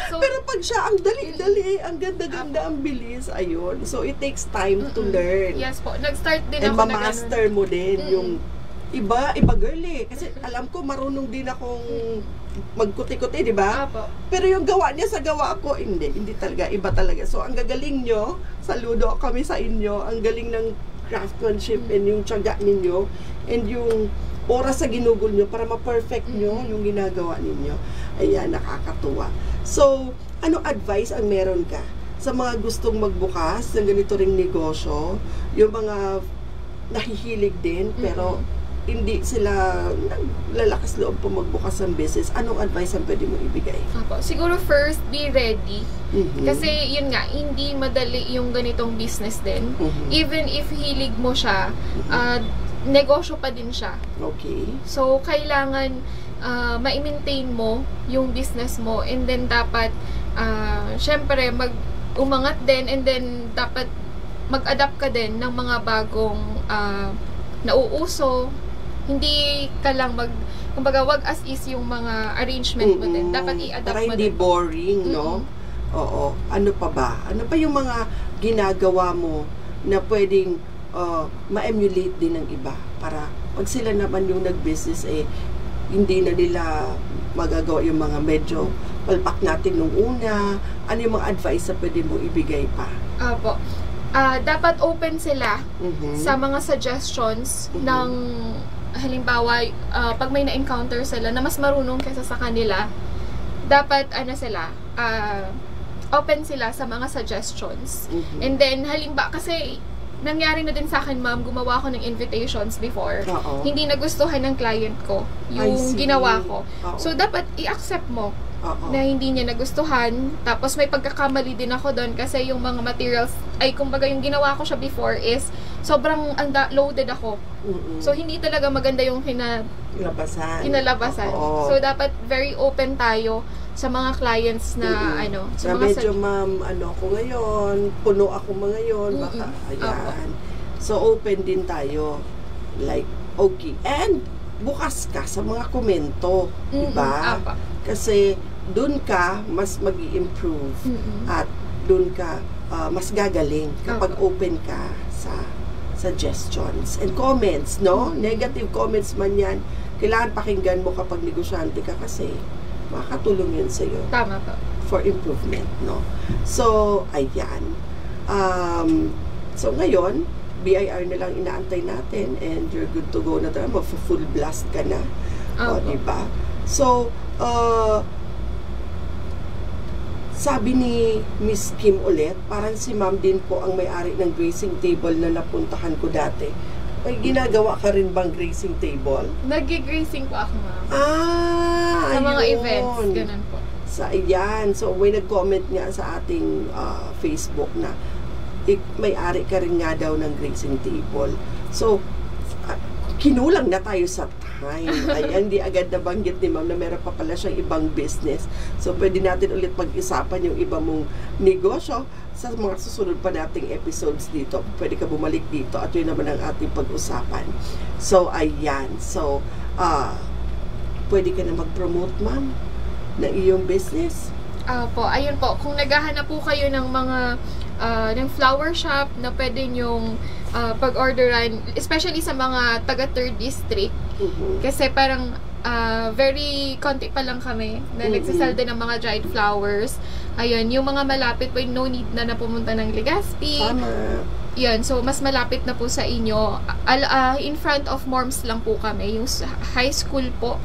So, pero pag siya, ang dali-dali, ang ganda-ganda, ang bilis, ayun. So, it takes time to learn. Yes po, nag-start din and ako na master mo din yung iba girl eh. Kasi alam ko marunong din akong magkuti-kuti, di ba? Pero yung gawa niya sa gawa ko, hindi talaga, iba talaga. So, ang gagaling nyo, saludo kami sa inyo, ang galing ng craftsmanship and yung tiyaga ninyo and yung oras sa ginugol nyo para ma-perfect nyo yung ginagawa ninyo. Ayan, nakakatuwa. So, ano advice ang meron ka sa mga gustong magbukas ng ganito ring negosyo, yung mga nahihilig din pero hindi sila lalakas loob po magbukas ng business? Anong advice ang pwede mo ibigay? Siguro first, be ready. Kasi yun nga, hindi madali yung ganitong business din. Even if hilig mo siya, negosyo pa din siya. Okay. So, kailangan ma-maintain mo yung business mo, and then dapat syempre umangat din, and then dapat mag-adapt ka din ng mga bagong nauuso. Hindi ka lang kumbaga, wag as is yung mga arrangement mo din. Dapat i-adapt para mo hindi din. boring, no? Oo. Ano pa ba? Ano pa yung mga ginagawa mo na pwedeng ma-emulate din ng iba para pag sila naman yung nag-business hindi na nila magagawa yung mga medyo palpak natin nung una? Ano yung mga advice na pwede mo ibigay pa? Opo. Dapat open sila sa mga suggestions ng halimbawa, pag may na-encounter sila na mas marunong kaysa sa kanila, dapat open sila sa mga suggestions. And then, halimbawa, kasi nangyari na din sa akin, ma'am, gumawa ako ng invitations before. Hindi nagustuhan ng client ko yung ginawa ko. So, dapat i-accept mo na hindi niya nagustuhan. Tapos, may pagkakamali din ako doon kasi yung mga materials, kumbaga yung ginawa ko siya before is sobrang loaded ako. So, hindi talaga maganda yung kinalabasan. So, dapat very open tayo sa mga clients na sa mga medyo ma'am, ako ngayon, puno ako ngayon, baka, ayan. So, open din tayo. Like, okay. And, bukas ka sa mga komento. Diba? Kasi, dun ka, mas mag-i-improve. At, dun ka, mas gagaling kapag open ka sa suggestions and comments, no? Negative comments man yan. Kailangan pakinggan mo kapag negosyante ka kasi makakatulong yun sa'yo. Tama po. For improvement, no? So, ayan. So, ngayon, BIR na lang inaantay natin and you're good to go na tayo. Mag-full blast ka na. Diba? So, sabi ni Miss Kim ulit, parang si ma'am din po ang may-ari ng grazing table na napuntahan ko dati. May ginagawa ka rin bang grazing table? Nag-grazing po ako, ma'am. Sa Ayun. mga events, ganun po. Ayan. So, may nag-comment nga sa ating Facebook na may-ari ka rin nga daw ng grazing table. So, kinulang na tayo sa time. Ayan, hindi agad nabanggit ni ma'am na meron pa pala siyang ibang business. So, pwede natin ulit pag-isapan yung iba mong negosyo sa mga susunod pa nating episodes dito. Pwede ka bumalik dito at yun naman ang ating pag-usapan. So, ayan. So, pwede ka na mag-promote, ma'am, ng iyong business. Ayun po. Kung naghahanap po kayo ng mga ng flower shop na pwede nyong pag-orderan, especially sa mga taga 3rd district, kasi parang very konti pa lang kami na nagsasalda ng mga dried flowers. Ayun, yung mga malapit po, no need na pumunta ng Legazpi. Yun, so mas malapit na po sa inyo. In front of Morms lang po kami, yung high school po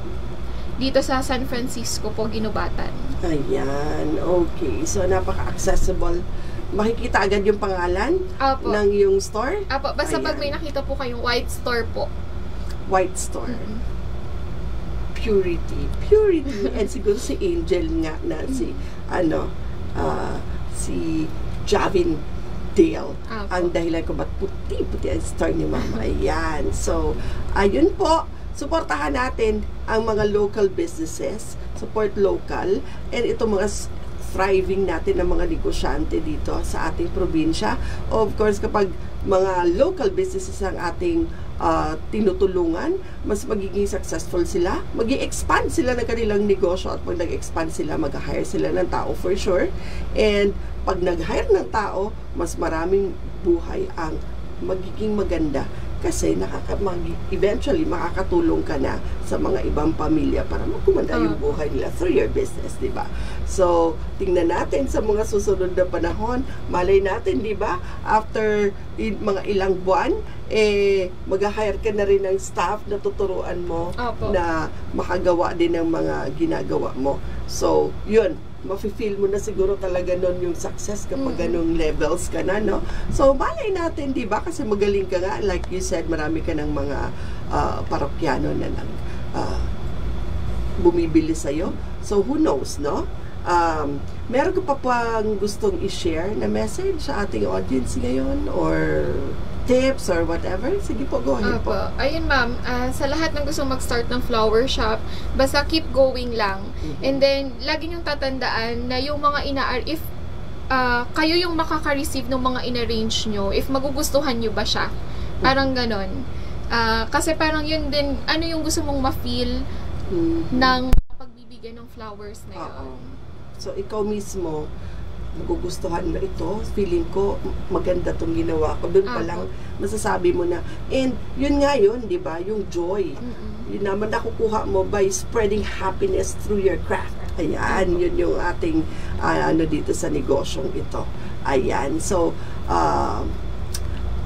dito sa San Francisco po, Ginubatan. Ayan, okay. So, napaka-accessible. Makikita agad yung pangalan ng yung store? Basta pag may nakita po kayong white store po. White store. Purity. And siguro si Angel nga na si Javin Dale. Ang dahilan ko ba't puti-puti ang store ni Mama. Ayan. So, ayun po. Suportahan natin ang mga local businesses. Support local. And itong mga thriving natin ng mga negosyante dito sa ating probinsya. Of course, kapag mga local businesses ang ating tinutulungan, mas magiging successful sila. Mag-i-expand sila ng kanilang negosyo at pag nag-expand sila, mag-hire sila ng tao for sure. And pag nag-hire ng tao, mas maraming buhay ang magiging maganda kasi eventually makakatulong ka na sa mga ibang pamilya para magkumanda yung buhay nila through your business, di ba? So, tingnan natin sa mga susunod na panahon, malay natin, di ba? After mga ilang buwan, mag-hire ka na rin ng staff na tuturuan mo na makagawa din ng mga ginagawa mo. So, yun. Mafe-feel mo na siguro talaga nun yung success kapag ganung levels ka na, no? So, malay natin, di ba? Kasi magaling ka nga. Like you said, marami ka ng mga parokyano na bumibili sa'yo. So, who knows, no? Meron ka pa pang gustong i-share na message sa ating audience ngayon? Or tips or whatever? Sige po, go ahead po. Ayun, ma'am. Sa lahat ng gusto mag-start ng flower shop, basta keep going lang. And then, lagi niyong tatandaan na yung mga if kayo yung makaka-receive ng mga in-arrange nyo, if magugustuhan nyo ba siya. Parang ganon. Kasi parang yun din, ano yung gusto mong ma-feel ng pagbibigay ng flowers na yun. So, ikaw mismo, magugustuhan mo ito. Feeling ko, maganda tong ginawa ko. Doon pa lang, masasabi mo na. And yun nga yun, di ba? Yung joy. Yun naman nakukuha mo by spreading happiness through your craft. Ayan, yun yung ating dito sa negosyong ito. Ayan, so,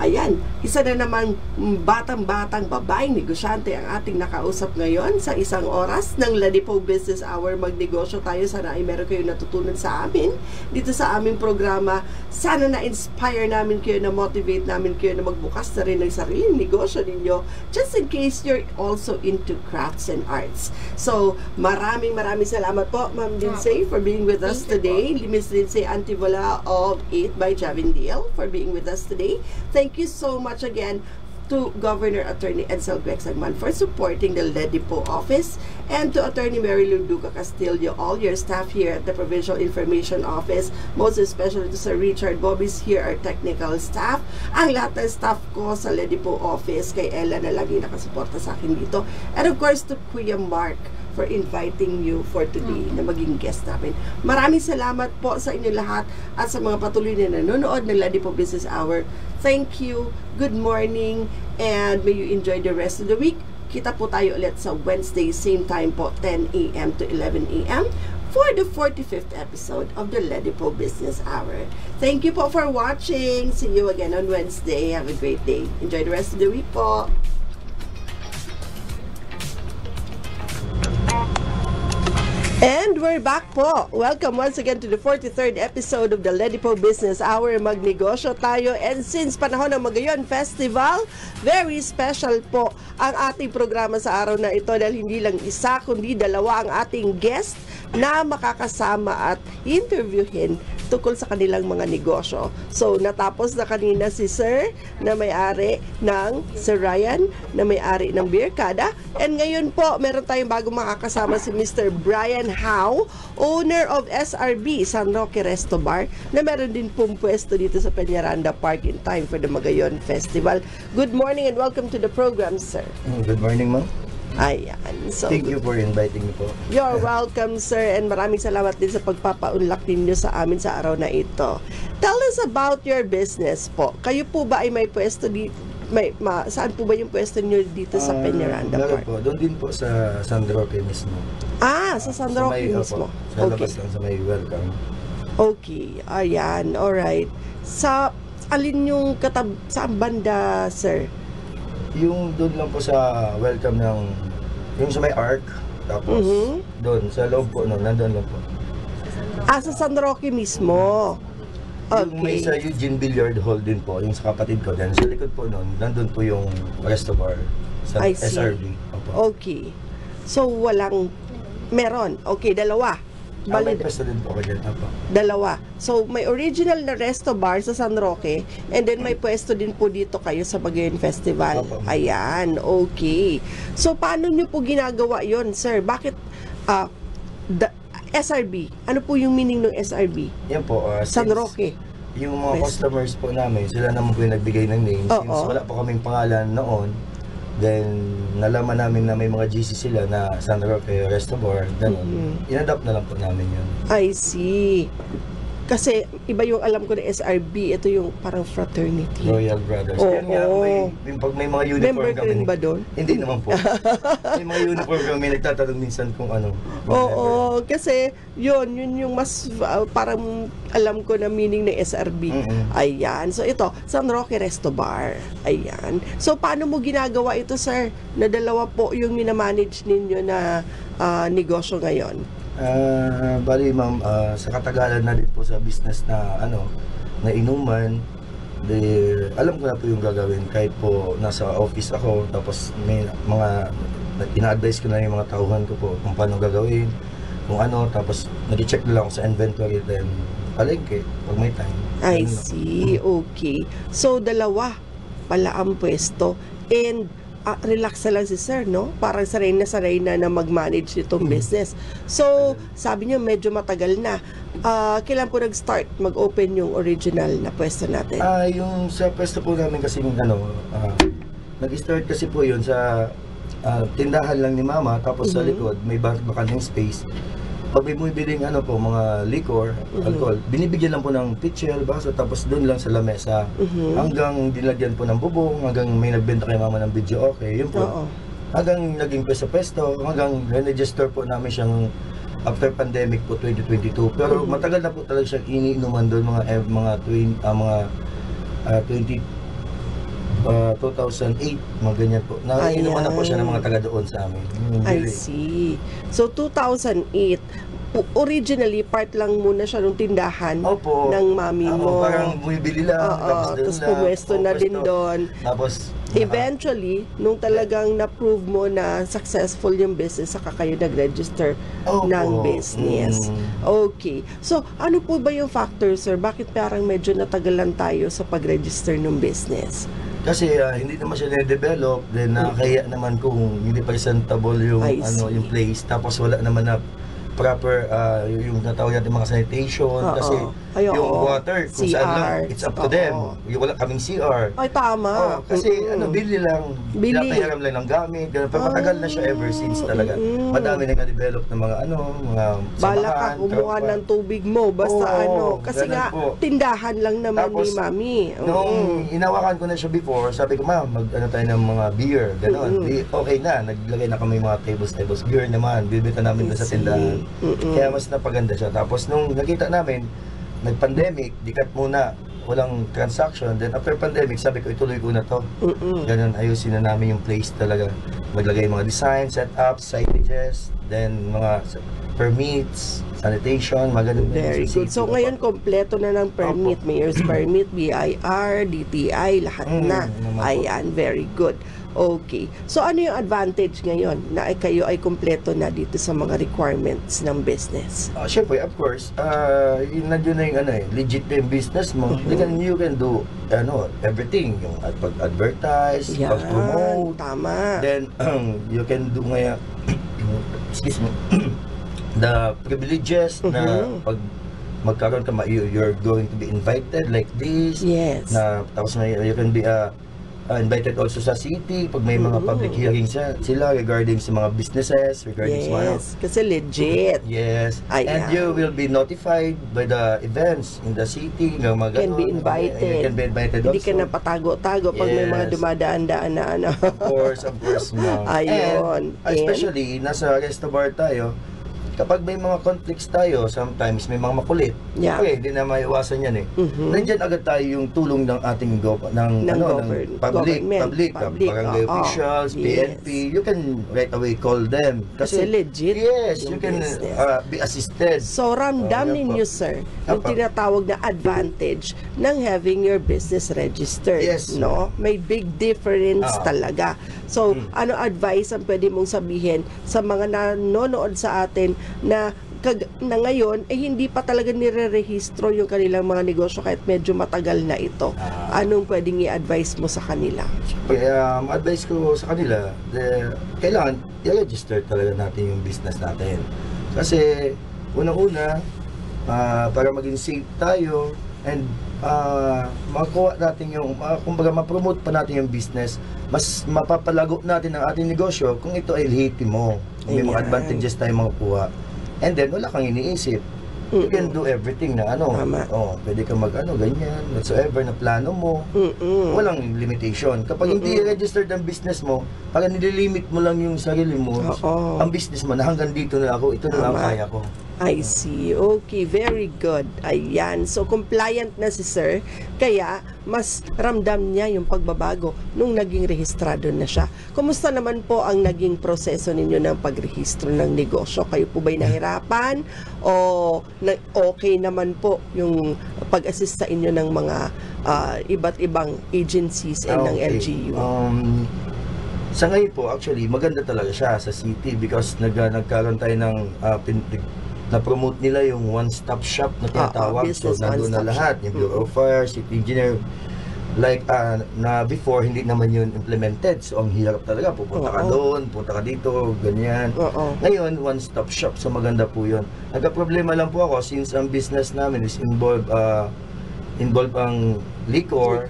ayan, isa na naman batang-batang babaeng negosyante ang ating nakausap ngayon sa isang oras ng Ladipo Business Hour. Magnegosyo tayo. Sana ay meron kayo natutunan sa amin dito sa aming programa. Sana na-inspire namin kayo, na-motivate namin kayo na magbukas na rin ng sariling negosyo ninyo, just in case you're also into crafts and arts. So, maraming salamat po, Ma'am Lindsay, for being with us today. Miss Lindsay Antivola of 8 by Javindale for being with us today. Thank you so much again to Governor Attorney Edsel Guexagman for supporting the Ledipo office, and to Attorney Mary Lou Duca Castillo, all your staff here at the Provincial Information Office, most especially to Sir Richard Bobis here, our technical staff, ang lahat ng staff ko sa Ledipo office, kay Ella na lagi nakasuporta sa akin dito, and of course to Kuya Mark for inviting you for today na maging guest namin. Maraming salamat po sa inyo lahat at sa mga patuloy na nanonood ng Ladipo Business Hour. Thank you, good morning, and may you enjoy the rest of the week. Kita po tayo ulit sa Wednesday, same time po, 10 a.m. to 11 a.m. for the 45th episode of the Ladipo Business Hour. Thank you po for watching. See you again on Wednesday. Have a great day. Enjoy the rest of the week po. And we're back po. Welcome once again to the 43rd episode of the Ladipo Business Hour. Magnegosyo tayo. And since panahon ng Magayon Festival, very special po ang ating programa sa araw na ito dahil hindi lang isa kundi dalawa ang ating guest na makakasama at interviewin tungkol sa kanilang mga negosyo. So, natapos na kanina si Sir na may-ari ng Sir Ryan, na may-ari ng Beercada. And ngayon po, meron tayong bagong makakasama si Mr. Brian Howe, owner of SRB, San Roque Resto Bar, na meron din pong pwesto dito sa Peñaranda Park in time for the Magayon Festival. Good morning and welcome to the program, sir. Good morning, ma'am. Ayan. So, thank you for inviting me po. You're welcome, sir, and maraming salamat din sa pagpapaunlak ninyo sa amin sa araw na ito. Tell us about your business po. Kayo po ba ay may pwesto dito? Saan po ba yung pwesto niyo dito sa Peñaranda Park? Po, doon din po sa San Roque mismo. Sa San Roque mismo. Sa labas lang, sa may welcome. Okay, ayan, alright. Sa alin yung saan banda, sir? Yung doon lang po sa welcome ng, yung sa may arc, tapos doon, sa loob po, nandun lang po. Sa San Roque mismo. Okay. Yung may sa Eugene Billiard Hall din po, yung sa kapatid ko, then sa likod po noon, nandun po yung resto bar sa SRB. Opo. Okay. So, meron. Okay, dalawa. May pwesto din po ako dyan. Dalawa. So, may original na resto bar sa San Roque, and then may pwesto din po dito kayo sa Magayon Festival. Opo. Ayan, okay. So, paano nyo po ginagawa yon, sir? Bakit SRB? Ano po yung meaning ng SRB? Yan po. San Roque. Yung mga customers po namin, sila naman po yung nagbigay ng name. Since wala po kaming pangalan noon, then nalaman namin na may mga GC sila na San Roque Resto Bar, ganun. In-adapt na lang po namin yun. I see. Kasi iba yung alam ko na SRB, ito yung parang fraternity. Royal Brothers. Yan nga, pag may mga uniform member kami. Member ba doon? Hindi naman po. May mga uniform kami, nagtatanong minsan kung ano. Oo, kasi yun yung mas parang alam ko na meaning ng SRB. Ayan. So ito, San Roque Resto Bar. Ayan. So paano mo ginagawa ito, sir? Na dalawa po yung minamanage ninyo na negosyo ngayon? Bali ma'am, sa katagalan na din po sa business na na inuman, alam ko na po yung gagawin kahit po nasa office ako, tapos may mga ina-advise ko na yung mga tauhan ko po kung paano gagawin, kung tapos nag-check na lang ako sa inventory, then palengke pag may time. I see, okay. So dalawa pala ang pwesto, and relax na lang si sir, no? Parang sanay na mag-manage itong business. So, sabi niyo medyo matagal na. Kailan po nag-start mag-open yung original na pwesto natin? Yung sa pwesto po namin kasi nag-start kasi po yun sa tindahan lang ni mama, tapos sa likod may bakanting space. pag may bumibiling mga liquor, alcohol, binibigyan lang po ng pitcher, baso, tapos doon lang sa lamesa. Hanggang dilagyan po ng bubong, hanggang may nagbenta kay mama ng video, okay, yun po. Oo. Hanggang naging peso-pesto, hanggang register po namin siyang after pandemic po 2022. Pero matagal na po talaga siyang iniinuman doon, mga 2008, mga ganyan po. Naiinuman na po siya ng mga taga doon sa amin. I see. So 2008, originally part lang muna siya ng tindahan ng mami mo. Parang bumibili lang, tapos pumwesto na din doon. Tapos eventually, nung talagang na-prove mo na successful yung business, saka kayo nag-register ng business. Okay. So, ano po ba yung factor, sir? Bakit parang medyo natagalan tayo sa pag-register ng business? Kasi hindi naman siya na-develop, then nakakaya naman kung hindi presentable yung yung place, tapos wala naman na proper yung natawag natin mga sanitation, kasi yung water kung saan lang, it's up to them. Wala kaming CR. Ay, tama. Kasi bili lang, pinapahiram lang ng gamit, ganun. Pero matagal na siya ever since talaga. Madami na develop ng mga mga samahan. Bala ka kumuha ng tubig mo, basta kasi nga, tindahan lang naman ni mami. Noong inawakan ko na siya before, sabi ko, ma'am, tayo ng mga beer, gano'n. Okay na, naglagay na kami mga tables, beer naman, bibita namin na sa tindahan. Kaya mas napaganda siya. Tapos nung nakita namin, nag-pandemic, dikat muna, walang transaction. Then after pandemic, sabi ko, ituloy ko na to. Ganun, ayusin na namin yung place talaga. Maglagay mga design, setup, signages, then mga permits, sanitation, magaling na. Very good. So ngayon, kompleto na ng permit. Mayor's permit, BIR, DTI, lahat na. Ayan, very good. Okay. So ano yung advantage ngayon na kayo ay kompleto na dito sa mga requirements ng business? Siyempre, of course, nandiyon na yung legit na yung business mo. You can do everything. Yung pag-advertise, pag-promote. Tama. Then, you can do ngayon, excuse me, the privileges na pag magkaroon ka, you're going to be invited like this. Yes. Na, tapos you can be invited also sa city pag may mga public hearings sila regarding sa mga businesses, regarding sa kasi legit. Yes. And you will be notified by the events in the city. Can be invited. You can be invited also. Hindi ka na patago-tago pag may mga dumadaan-daan na Of course, ma'am. Ayun. And especially, nasa resto bar tayo, kapag may mga conflicts tayo, sometimes may mga makulit. Okay, hindi na maiwasan yan Nandiyan agad tayo yung tulong ng ating public, barangay officials, PNP. You can right away call them. Kasi legit. Yes, you can be assisted. So, ramdam ninyo, sir, yung tinatawag na advantage ng having your business registered. Yes. No? May big difference talaga. So, ano advice ang pwede mong sabihin sa mga nanonood sa atin na ngayon ay hindi pa talaga nire-rehistro yung kanilang mga negosyo kahit medyo matagal na ito. Anong pwedeng i-advise mo sa kanila? Advice ko sa kanila, kailangan i-register talaga natin yung business natin. Kasi unang-una, para maging safe tayo and makuha natin yung, kumbaga ma-promote pa natin yung business, mas mapapalago natin ang ating negosyo kung ito ay lehitimo. May mga advantages tayong makukuha. And then, wala kang iniisip. You can do everything na pwede kang ganyan, whatsoever na plano mo. Walang limitation. Kapag hindi registered ang business mo, parang nililimit mo lang yung sarili mo, ang business mo na hanggang dito na ako, ito na lang kaya ko. I see. Okay, very good. Ayan. So, compliant na si sir. Kaya, mas ramdam niya yung pagbabago nung naging rehistrado na siya. Kumusta naman po ang naging proseso ninyo ng pagrehistro ng negosyo? Kayo po ba'y nahirapan? O okay naman po yung pag-assist sa inyo ng mga iba't ibang agencies and ng LGU? Sa ngayon po, actually, maganda talaga siya sa city because nagkaroon tayo ng na-promote nila yung one-stop shop na tinatawag. So, nandun na lahat. Yung Bureau of Fire, City Engineer. Like, na before, hindi naman yun implemented. So, ang hirap talaga. Pupunta ka doon, punta ka dito, ganyan. Ngayon, one-stop shop. So, maganda po yun. Nagka-problema lang po ako since ang business namin is involved ang liquor.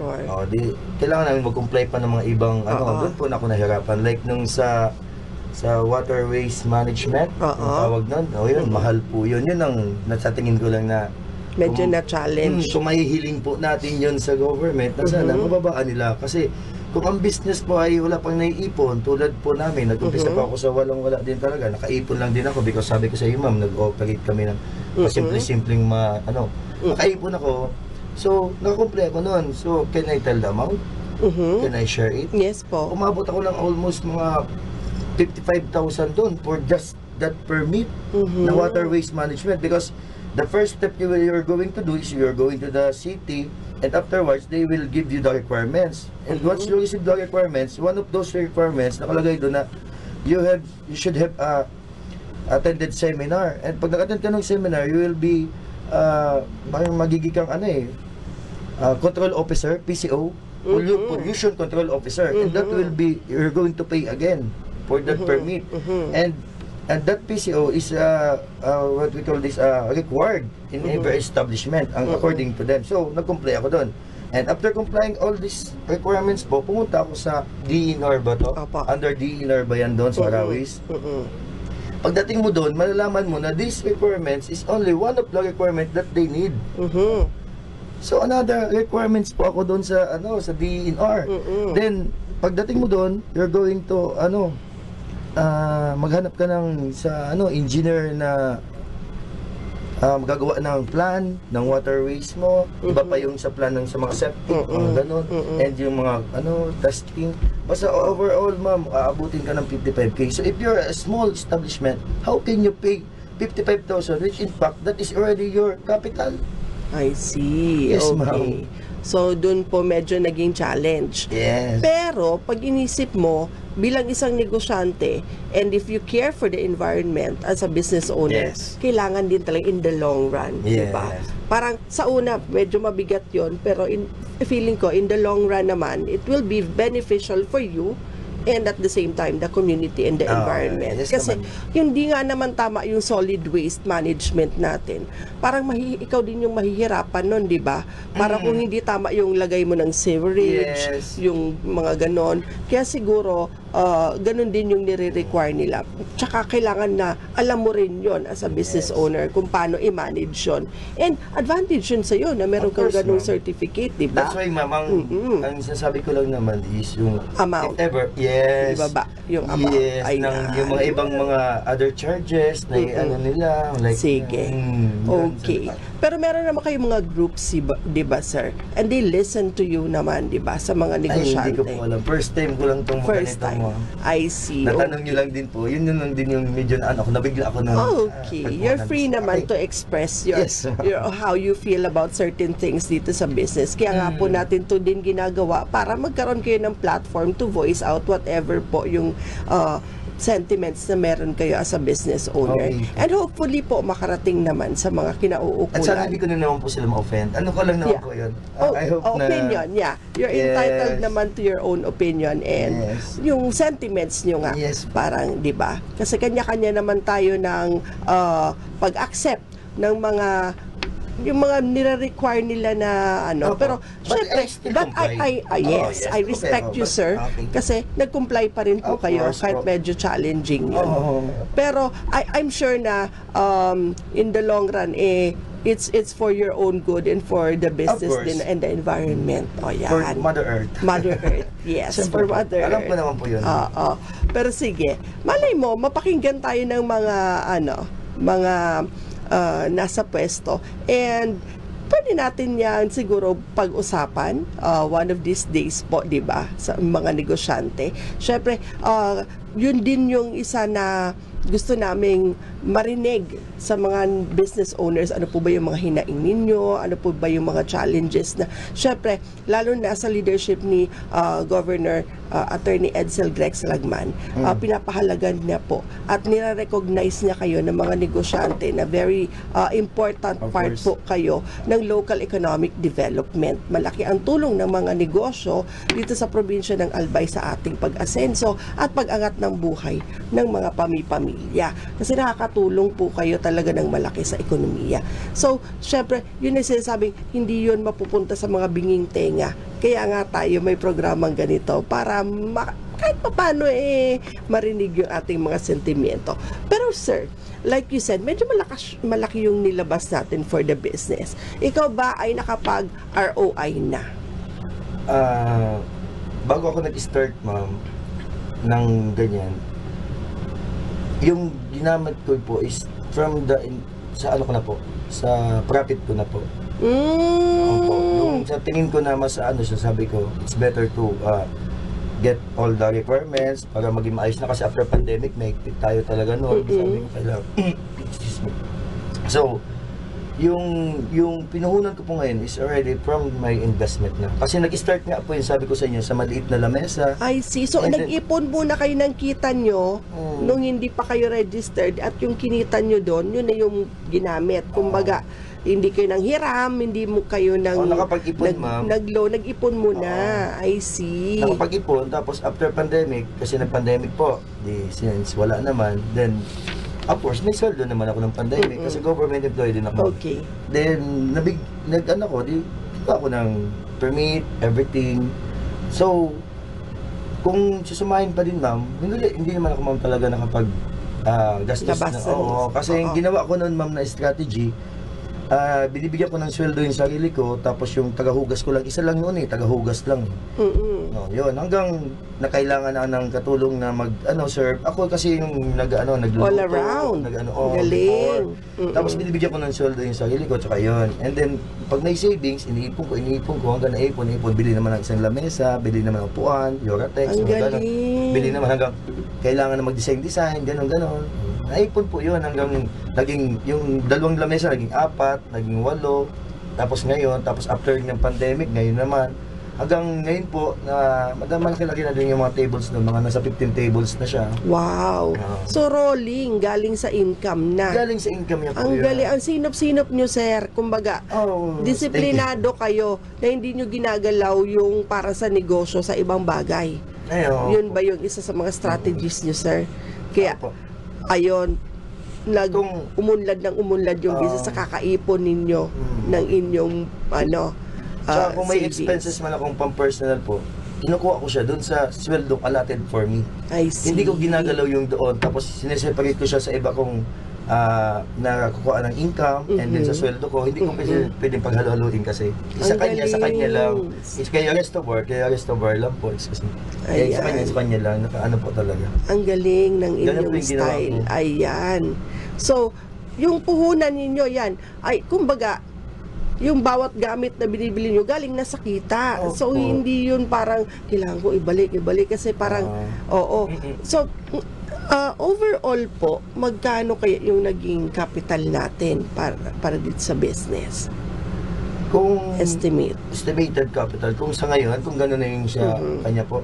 Kailangan namin mag-comply pa ng mga ibang doon po na ako nahirapan. Like, nung sa sa water waste management, ang tawag nun. O yun, mahal po yun. Yun ang nasa tingin ko lang na Medyo na-challenge. kung mahihiling po natin yun sa government, na sana mababaan nila. Kasi kung ang business po ay wala pang naiipon, tulad po namin, nag-umpisa pa ako sa walang-wala din talaga. Nakaipon lang din ako because sabi ko sa iyo, ma'am, nag-operate kami ng simple-simpleng nakaipon ako. So, nakakomple ako noon. So, can I tell the amount? Can I share it? Yes po. Umabot ako lang almost mga 55,000 doon for just that permit na water waste management, because the first step you're going to do is you're going to the city, and afterwards they will give you the requirements, and once you receive the requirements, one of those requirements nakalagay doon na you should have attended seminar, and pag nag-attend ka ng seminar, you will be magiging kang control officer, PCO, pollution control officer, and that will be, you're going to pay again for that permit, and that PCO is what we call this, required in every establishment according to them. So nag-comply ako doon, and after complying all these requirements po, pumunta ako sa DENR ba to? Under DENR ba yan doon sa Arawis? Pagdating mo doon, malalaman mo na these requirements is only one of the requirements that they need. So another requirements po ako doon sa sa DENR. Then pagdating mo doon, you're going to maghanap ka ng engineer na magagawa ng plan ng water waste mo. Iba pa yung sa plan ng sa mga septic, mga ganun, and yung mga testing. Basta overall, ma'am, aabutin ka ng 55K. So if you're a small establishment, how can you pay 55,000, which in fact that is already your capital? I see. Yes, okay. ma'am. So, dun po medyo naging challenge. Yes. Pero, pag inisip mo, bilang isang negosyante, and if you care for the environment as a business owner, kailangan din talaga in the long run. Diba? Parang sa una, medyo mabigat yon, pero feeling ko, in the long run naman, it will be beneficial for you, and at the same time, the community and the environment. Kasi, hindi nga naman tama yung solid waste management natin. Parang ikaw din yung mahihirapan nun, di ba? Para kung hindi tama yung lagay mo ng sewerage, yung mga ganon. Kaya siguro, ganun din yung nire-require nila. Tsaka kailangan na alam mo rin yon as a business owner kung paano i-manage yon. And advantage yun sa'yo na meron kang ganung certificate, di ba? That's why, ma'am, ang sinasabi ko lang naman is yung amount. If ever, ibaba yung amount. Yung mga ibang mga other charges na nila. Like, sige. Okay. Pero meron naman kayong mga groups, di ba, sir? And they listen to you naman, di ba, sa mga negosyante. Ay, hindi ko po alam. First time ko lang itong First time. I see. Natanong nyo lang din po. Yun lang din yung medyo nabigla ako na. Okay. You're free naman to express your how you feel about certain things dito sa business. Kaya nga po natin to din ginagawa para magkaroon kayo ng platform to voice out whatever po yung sentiments na meron kayo as a business owner. And hopefully po makarating naman sa mga kinauukulan. At sana hindi ko na naman po sila ma-offend. Ano ko lang naman po yun. I hope opinion, You're entitled naman to your own opinion, and yung sentiments nyo nga, parang, di ba? Kasi kanya-kanya naman tayo ng pag-accept ng mga yung mga nire-require nila na pero syempre, I respect you, sir, kasi nag-comply pa rin po kayo kahit medyo challenging yun. Pero I'm sure na in the long run it's for your own good and for the business din and the environment. For Mother Earth. Mother Earth, yes. For Mother Earth. Alam ko naman po yun. Pero sige, malay mo, mapakinggan tayo ng mga nasa pwesto, and pwede natin yan siguro pag-usapan one of these days po, di ba, sa mga negosyante. Syempre, yun din yung isa na gusto naming marinig sa mga business owners. Ano po ba yung mga hinaing ninyo? Ano po ba yung mga challenges na, syempre, lalo na sa leadership ni Governor Attorney Edsel Grex Lagman, pinapahalagan niya po at nire-recognize niya kayo ng mga negosyante na very important part po kayo ng local economic development. Malaki ang tulong ng mga negosyo dito sa probinsya ng Albay sa ating pag-asenso at pag-angat ng buhay ng mga pamilya. Kasi nakakatulong po kayo talaga ng malaki sa ekonomiya. So, syempre, yun ay sinasabing hindi yun mapupunta sa mga binging tenga. Kaya nga tayo may programang ganito para kahit paano marinig yung ating mga sentimento. Pero sir, like you said, medyo malaki yung nilabas natin for the business. Ikaw ba ay nakapag-ROI na? Bago ako nag-start, ma'am, ng ganyan, yung ginamit ko po is from sa ano ko na po, sa profit ko na po. Opo. Yung sa tingin ko na mas siya, sabi ko, it's better to get all the requirements para maging maayos na kasi after pandemic, may tayo talaga noon. Sabi ko, kailangan, excuse me. So, yung pinuhunan ko po ngayon is already from my investment na. Kasi nag-start nga po yun, sabi ko sa inyo, sa maliit na lamesa. I see. So, nag-ipon muna kayo ng kita nyo nung hindi pa kayo registered at yung kinita nyo doon, yun na yung ginamit. Kumbaga, hindi kayo nang hiram, hindi mo kayo nakapag-ipon, ma'am. Nag-ipon muna. I see. Nakapag-ipon, tapos after pandemic, kasi nag-pandemic po, since wala naman, then of course, may sweldo naman ako ng pandemic kasi government employee din ako. Okay. Then, ginawa ko ng permit, everything. So, kung susumahin pa din, ma'am, hindi naman ako, ma'am, talaga nakapag gastos na. Oo, kasi yung ginawa ko noon, ma'am, na strategy, binibigyan ko ng sweldo yung sarili ko, tapos yung tagahugas ko lang, isa lang noon tagahugas lang. No, yun, hanggang nakailangan na ng katulong na serve. Ako kasi yung nagluto. All around. Galing. Tapos binibigyan ko ng sweldo yung sarili ko, tsaka yun. And then, pag may savings, iniipon ko, hanggang naipon, bili naman ng isang lamesa, bili naman ng upuan, Yoratex, bili naman hanggang kailangan na mag-design, ganon. Naipon po yun hanggang naging, yung 2 lamesa, naging 4, naging 8, tapos after ng pandemic, ngayon naman, hanggang ngayon po, malaki-laki na din yung mga tables doon, mga nasa 15 tables na siya. Wow! So rolling, galing sa income na. Galing sa income niya po. Ang galing, ang sinop-sinop nyo, sir. Kumbaga, disiplinado kayo na hindi nyo ginagalaw yung para sa negosyo sa ibang bagay. Yun ba yung isa sa mga strategies nyo, sir? Kaya, ayon, umunlad yung business sa kakaipon ninyo ng inyong Tsaka kung may expenses man akong pang-personal po, kinukuha ko siya doon sa sweldo allotted for me. I see. Hindi ko ginagalaw yung doon, tapos sineseparate ko siya sa iba kong nakukuha ng income, and then sa sweldo ko, hindi ko pwedeng paghalo-haloin kasi sa kanya lang. Kaya rest of bar lang po, excuse me. Sa kanya lang, ano po talaga. Ang galing ng inyong style. Ayan. So, yung puhunan ninyo yan, ay kumbaga, yung bawat gamit na binibili nyo galing na sa kita. So hindi yun parang kailangan ko ibalik kasi parang So overall po, magkano kaya yung naging capital natin para dito sa business? Kung estimated capital, kung sa ngayon, kung gano'n na yung sa kanya po,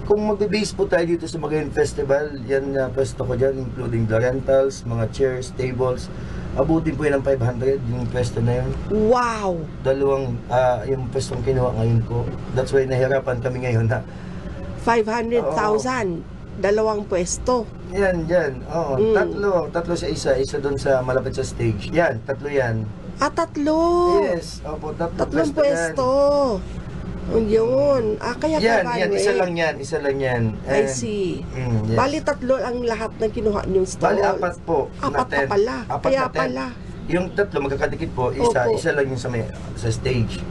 kung magbe-base po tayo dito sa Magayon Festival, yan na pwesto ko dyan, including the rentals, mga chairs, tables, abutin po yan ng 500, yung pwesto na yun. Wow! Yung pwestong kinuha ngayon ko. That's why nahirapan kami ngayon na 500,000, 2 pwesto. Yan. Oo, tatlo sa isa doon sa malapit sa stage. Yan, 3 yan. 3? Yes, opo, 3 pwesto. Yun. Kaya yan, isa lang yan. I see. Yes. Bali 3 ang lahat ng kinuha niyong stall. Bali 4 po. 4 pa pala. Kaya pala. Yung 3 magkakadikit po, isa lang yung sa stage.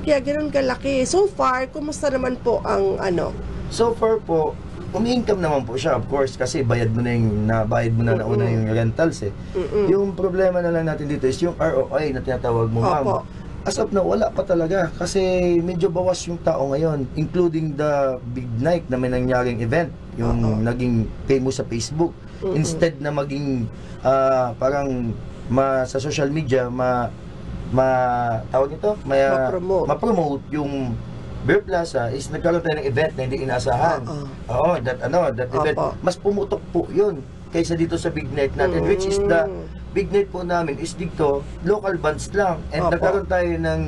Kaya ganoon kalaki. So far, kumusta naman po ang So far po, umi-income naman po siya, of course, kasi bayad mo na nauna yung rentals Yung problema na lang natin dito is yung ROI na tinatawag mo, ma'am. As of now, wala pa talaga kasi medyo bawas yung tao ngayon, including the big night na may nangyaring event, yung naging famous sa Facebook. Instead na maging parang sa social media tawag nito, ma-promote yung Beer Plaza, is nagkaroon tayo ng event na hindi inaasahan. That event, mas pumutok po yun kaysa dito sa big night natin, which is the big night po namin is dito, local bands lang. And nagkaroon tayo ng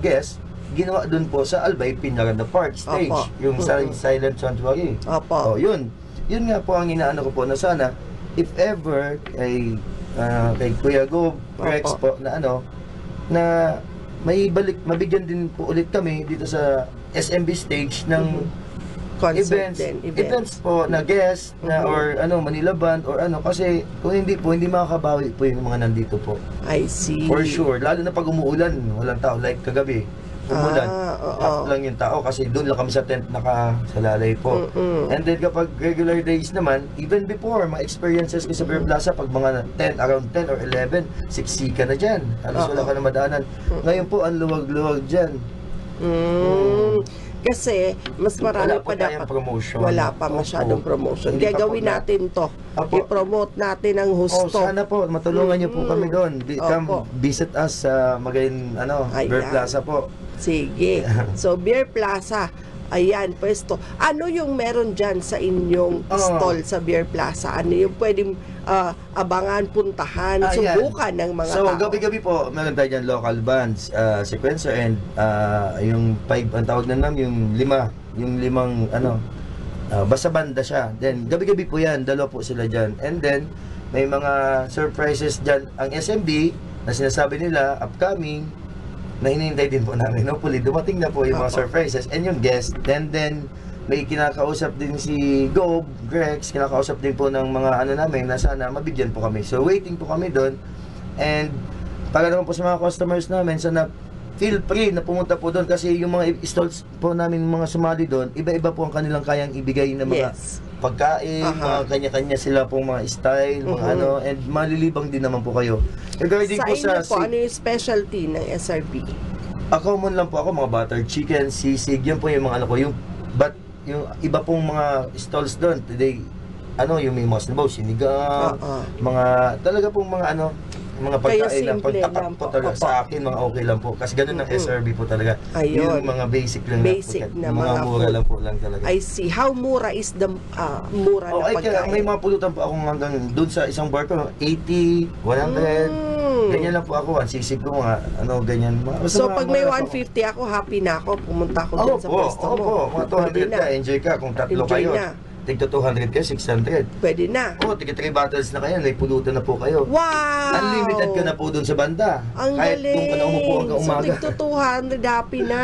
guest, ginawa dun po sa Albay Pinaranda Park stage, yung Silent Sanctuary. Yun nga po ang inaano ko po na sana, if ever, kay Kuya Go, Rex po, na mabigyan din po ulit kami dito sa SMB stage ng Concert events, din, events po na guest na or Manila Band or kasi kung hindi po, hindi makakabawi po yung mga nandito po. I see. For sure, lalo na pag umuulan, walang tao like kagabi. Umulan, oo. lang yung tao kasi doon lang kami sa tent nakasalalay po. And then kapag regular days naman, even before, mga experiences ko sa Beer Plaza, pag mga around 10 or 11, siksika na dyan. Halos wala ka na madaanan. Ngayon po, ang luwag-luwag dyan. Kasi mas marami pa dapat promotion. wala pa masyadong promotion. Kaya gawin natin to. I-promote natin ang husto. Sana po matulungan niyo po kami doon. Come visit us sa Magayin Beer Plaza po. Sige. So Beer Plaza, ayan, pwesto. Ano yung meron dyan sa inyong stall sa Beer Plaza? Ano yung pwedeng abangan, puntahan, subukan ng mga tao? So, gabi-gabi po, meron tayo dyan local bands, sequencer, and yung 5, ang tawag na namin, yung limang, basta banda siya. Then, gabi-gabi po yan, dalawa po sila dyan. And then, may mga surprises dyan. Ang SMB, na sinasabi nila, upcoming, na hinihintay din po namin. Hopefully, dumating na po yung mga surprises and yung guest. Then, may kinakausap din si Gob, Grex, kinakausap din po ng mga namin na sana mabigyan po kami. So, waiting po kami doon. And, para naman po sa mga customers namin, sana feel free na pumunta po doon kasi yung mga stalls po namin, mga sumali doon, iba-iba po ang kanilang kayang ibigay na mga pagkain, mga kanya-kanya sila pong mga style, mga and malilibang din naman po kayo. Regarding po sa ano yung specialty ng SRB? Common lang po ako, mga butter chicken, sisig, yan po yung mga yung iba pong mga stalls doon today, yung may mga sinabaw, sinigang, mga talaga pong mga mga pagkain na pagtapak po talaga sa akin, mga okay lang po. Kasi ganun ang SRB po talaga. Ayun. Yung mga basic lang na mga mura lang po lang talaga. I see. How mura is the mura na pagkain? May mga pulutan po akong hanggang doon sa isang bar ko, 80, 100. Ganyan lang po ako, sisig ko mga ganyan. So pag may 150 ako, happy na ako. Pumunta ako dyan sa pwesto mo. Opo, mga 200 ka, enjoy ka. Kung tatlo kayo, tigto 200 kayo, 600. Pwede na. Tigto 3 bottles na kayo, may pulutan na po kayo. Wow! Unlimited ka na po doon sa banda. Ang kahit galing. Kung ka umupo hanggang umaga. So tigto 200, happy na.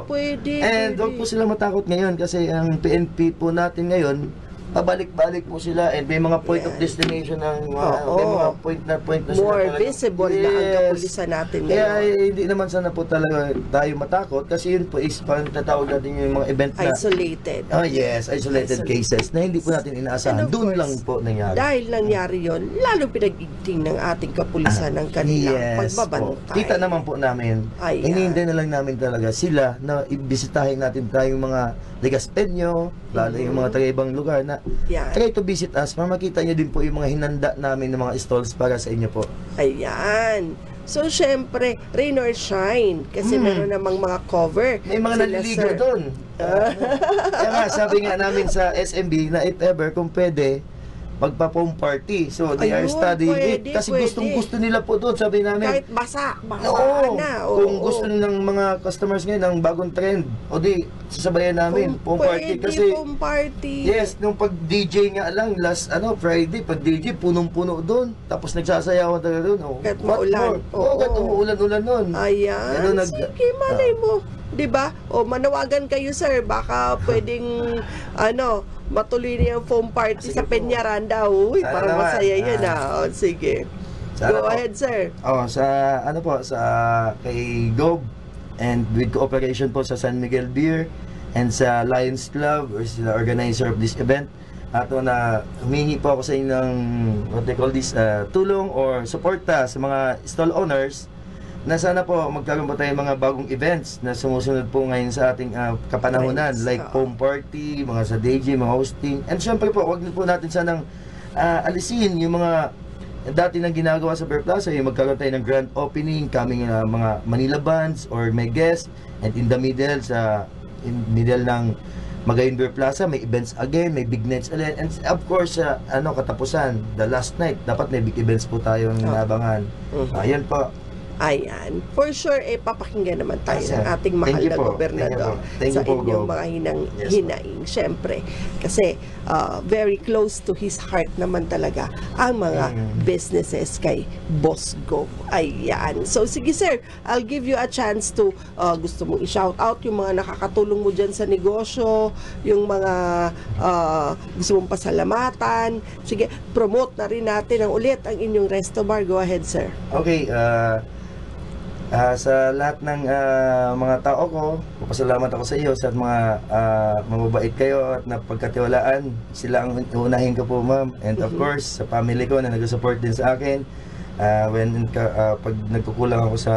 Pwede. And huwag po sila matakot ngayon kasi ang PNP po natin ngayon, pabalik-balik po sila and may mga point of destination ng may mga point na sila more talaga. visible na ang kapulisan natin ngayon. Kaya hindi naman sana po talaga tayo matakot kasi yun po is parang tatawag natin yung mga event na isolated. Isolated cases na hindi po natin inaasahan. Doon lang po nangyari. Dahil nangyari yun, lalo pinag-igting ng ating kapulisan ng kanilang pagbabantay. Kita naman po namin, hinihintay na lang namin talaga sila na ibisitahin natin tayong mga Legaspenyo, lalo yung mga taga-ibang lugar na try to visit us para makita nyo din po yung mga hinanda namin ng mga stalls para sa inyo po. Ayan. So, syempre, rain or shine. Kasi meron namang mga cover. May mga naliligo doon. Kaya nga, sabi nga namin sa SMB na if ever, kung pwede, magpa-foam party. So, they are studying it. Kasi gustong-gusto nila po doon, sabi namin. Kahit basa na. Kung gusto ng mga customers ngayon ng bagong trend, sasabayan namin, foam party. Kasi, foam party. Yes, nung pag-DJ nga lang, last Friday, pag-DJ, punong-puno doon. Tapos nagsasayawan talaga doon. Kahit maulan. Kahit umuulan-ulan doon. Ayan. Sige, malay mo. Diba? Manawagan kayo, sir. Baka pwedeng, matuloy niya yung foam party sa Peñaranda. Uy, parang masaya yun sige. Go ahead, sir. Sa kay Gob and with cooperation po sa San Miguel Beer and sa Lions Club or sa organizer of this event. Na humingi po ako sa inyo ng what they call this, tulong or suporta sa mga stall owners na sana po magkaroon po tayo mga bagong events na sumusunod po ngayon sa ating kapanahunan, like foam party, mga sa DJ, mga hosting. And syempre po, wag po natin sanang alisin yung mga dati nang ginagawa sa Beer Plaza, yung magkaroon tayo ng grand opening, coming mga Manila bands or may guest, and in the middle ng Magayin Beer Plaza, may events again, may big nights again, and of course, katapusan, the last night, dapat may big events po tayong inabangan. Ayan po. Ayan. For sure, papakinggan naman tayo Yes, sir. ng ating mahal Thank you na po. gobernador Thank sa you po, inyong Gob. mga Yes, hinaing. Siyempre, kasi very close to his heart naman talaga ang mga businesses kay Boss Gob. Ayan. So, sige sir, I'll give you a chance to gusto mong i-shout out yung mga nakakatulong mo dyan sa negosyo, yung mga gusto mong pasalamatan. Sige, promote na rin natin ang ulit ang inyong resto bar. Go ahead, sir. Okay, sa lahat ng mga tao ko, papasalamat ako sa iyo sa mga mababait kayo at napagkatiwalaan. Sila ang unahin ko po, ma'am. And of course, sa family ko na nag-support din sa akin. Pag nagkukulang ako sa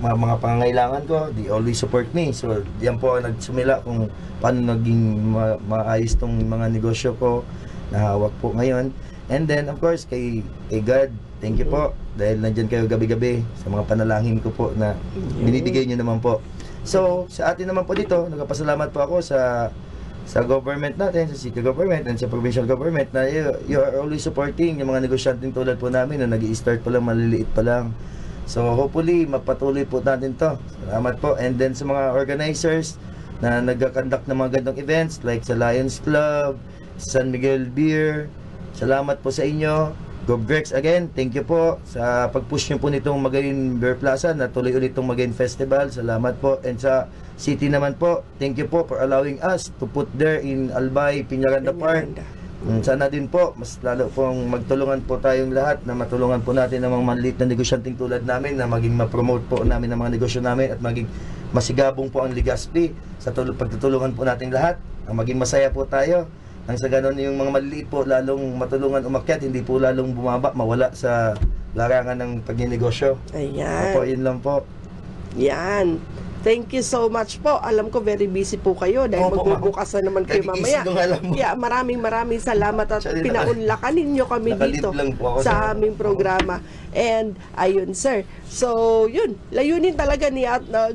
mga pangangailangan ko, they always support me. So, yan po ang nagsumila kung paano naging maayos tong mga negosyo ko na hawak po ngayon. And then, of course, kay God, thank you po. Dahil nandyan kayo gabi-gabi sa mga panalangin ko po na binibigay nyo naman po. So, sa atin naman po dito, nagpapasalamat po ako sa government natin, sa city government and sa provincial government na you are always supporting yung mga negosyanteng tulad po namin na nag-i-start pa lang, maliliit pa lang. So, hopefully, mapatuloy po natin to. Salamat po. And then sa mga organizers na nag-conduct ng mga gandang events like sa Lions Club, San Miguel Beer, salamat po sa inyo. GovGrex again, thank you po sa pag-push nyo po nitong Magayin Beer Plaza na tuloy ulit itong Magayin Festival. Salamat po. And sa city naman po, thank you po for allowing us to put there in Albay, Piñaranda Park. Sana din po, mas lalo pong magtulungan po tayong lahat na matulungan po natin ng mga manliit na negosyanteng tulad namin na maging ma-promote po namin ang mga negosyo namin at maging masigabong po ang Legazpi sa pagtutulungan po natin lahat. Maging masaya po tayo. Nang sa ganon yung mga maliliit po lalong matulungan umakyat, hindi po lalong bumaba, mawala sa larangan ng pagninegosyo. Ayan. Opo, yun lang po. Yan. Thank you so much po. Alam ko very busy po kayo dahil Opo, magbubukas na naman kayo mamaya. Nagigising ko nga lang po. Yeah, maraming salamat at Actually, pinaunlakan ninyo kami nakalib dito lang po ako sa aming programa. And ayun sir. So yun, layunin talaga ni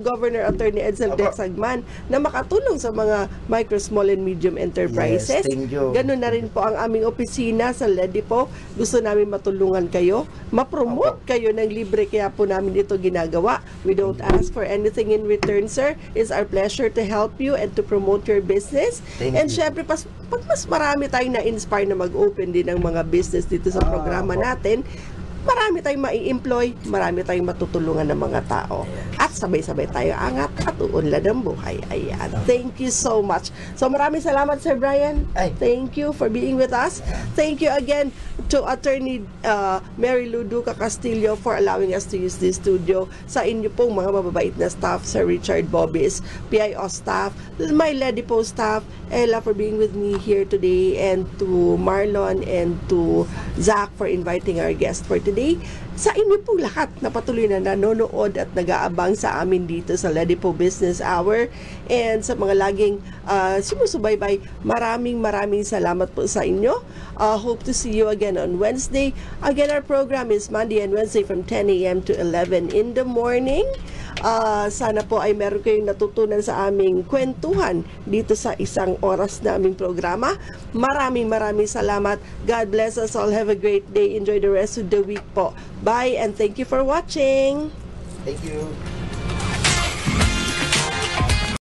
Governor Attorney Edsel Opo. Dexagman na makatulong sa mga micro, small and medium enterprises. Yes, thank you. Ganun na rin po ang aming opisina sa LEDIPO. Gusto namin matulungan kayo, ma-promote kayo ng libre, kaya po namin ito ginagawa. We don't ask for anything in return, sir. It's our pleasure to help you and to promote your business. Thank And you. syempre, pag mas marami tayong na-inspire na mag-open din ng mga business dito sa programa opo. natin, marami tayong mai-employ, marami tayong matutulungan ng mga tao. At sabay-sabay tayo angat at uunlad ang buhay. Ayan. Thank you so much. So maraming salamat, Sir Brian. Ay. Thank you for being with us. Thank you again to Attorney Mary Lou Duca Castillo for allowing us to use this studio. Sa inyo pong mga mababait na staff, Sir Richard Bobis, PIO staff, my LEDIPO staff, Ella for being with me here today, and to Marlon and to Zach for inviting our guest for today. Sa inyo pong lahat na patuloy na nanonood at nag-aabang sa amin dito sa LEDIPO Business Hour, and sa mga laging sumusubaybay, maraming salamat po sa inyo. Hope to see you again on Wednesday. Again, our program is Monday and Wednesday from 10 a.m. to 11 in the morning. Sana po ay meron kayong natutunan sa aming kwentuhan dito sa isang oras na aming programa. Maraming salamat. God bless us all. Have a great day. Enjoy the rest of the week po. Bye and thank you for watching. Thank you.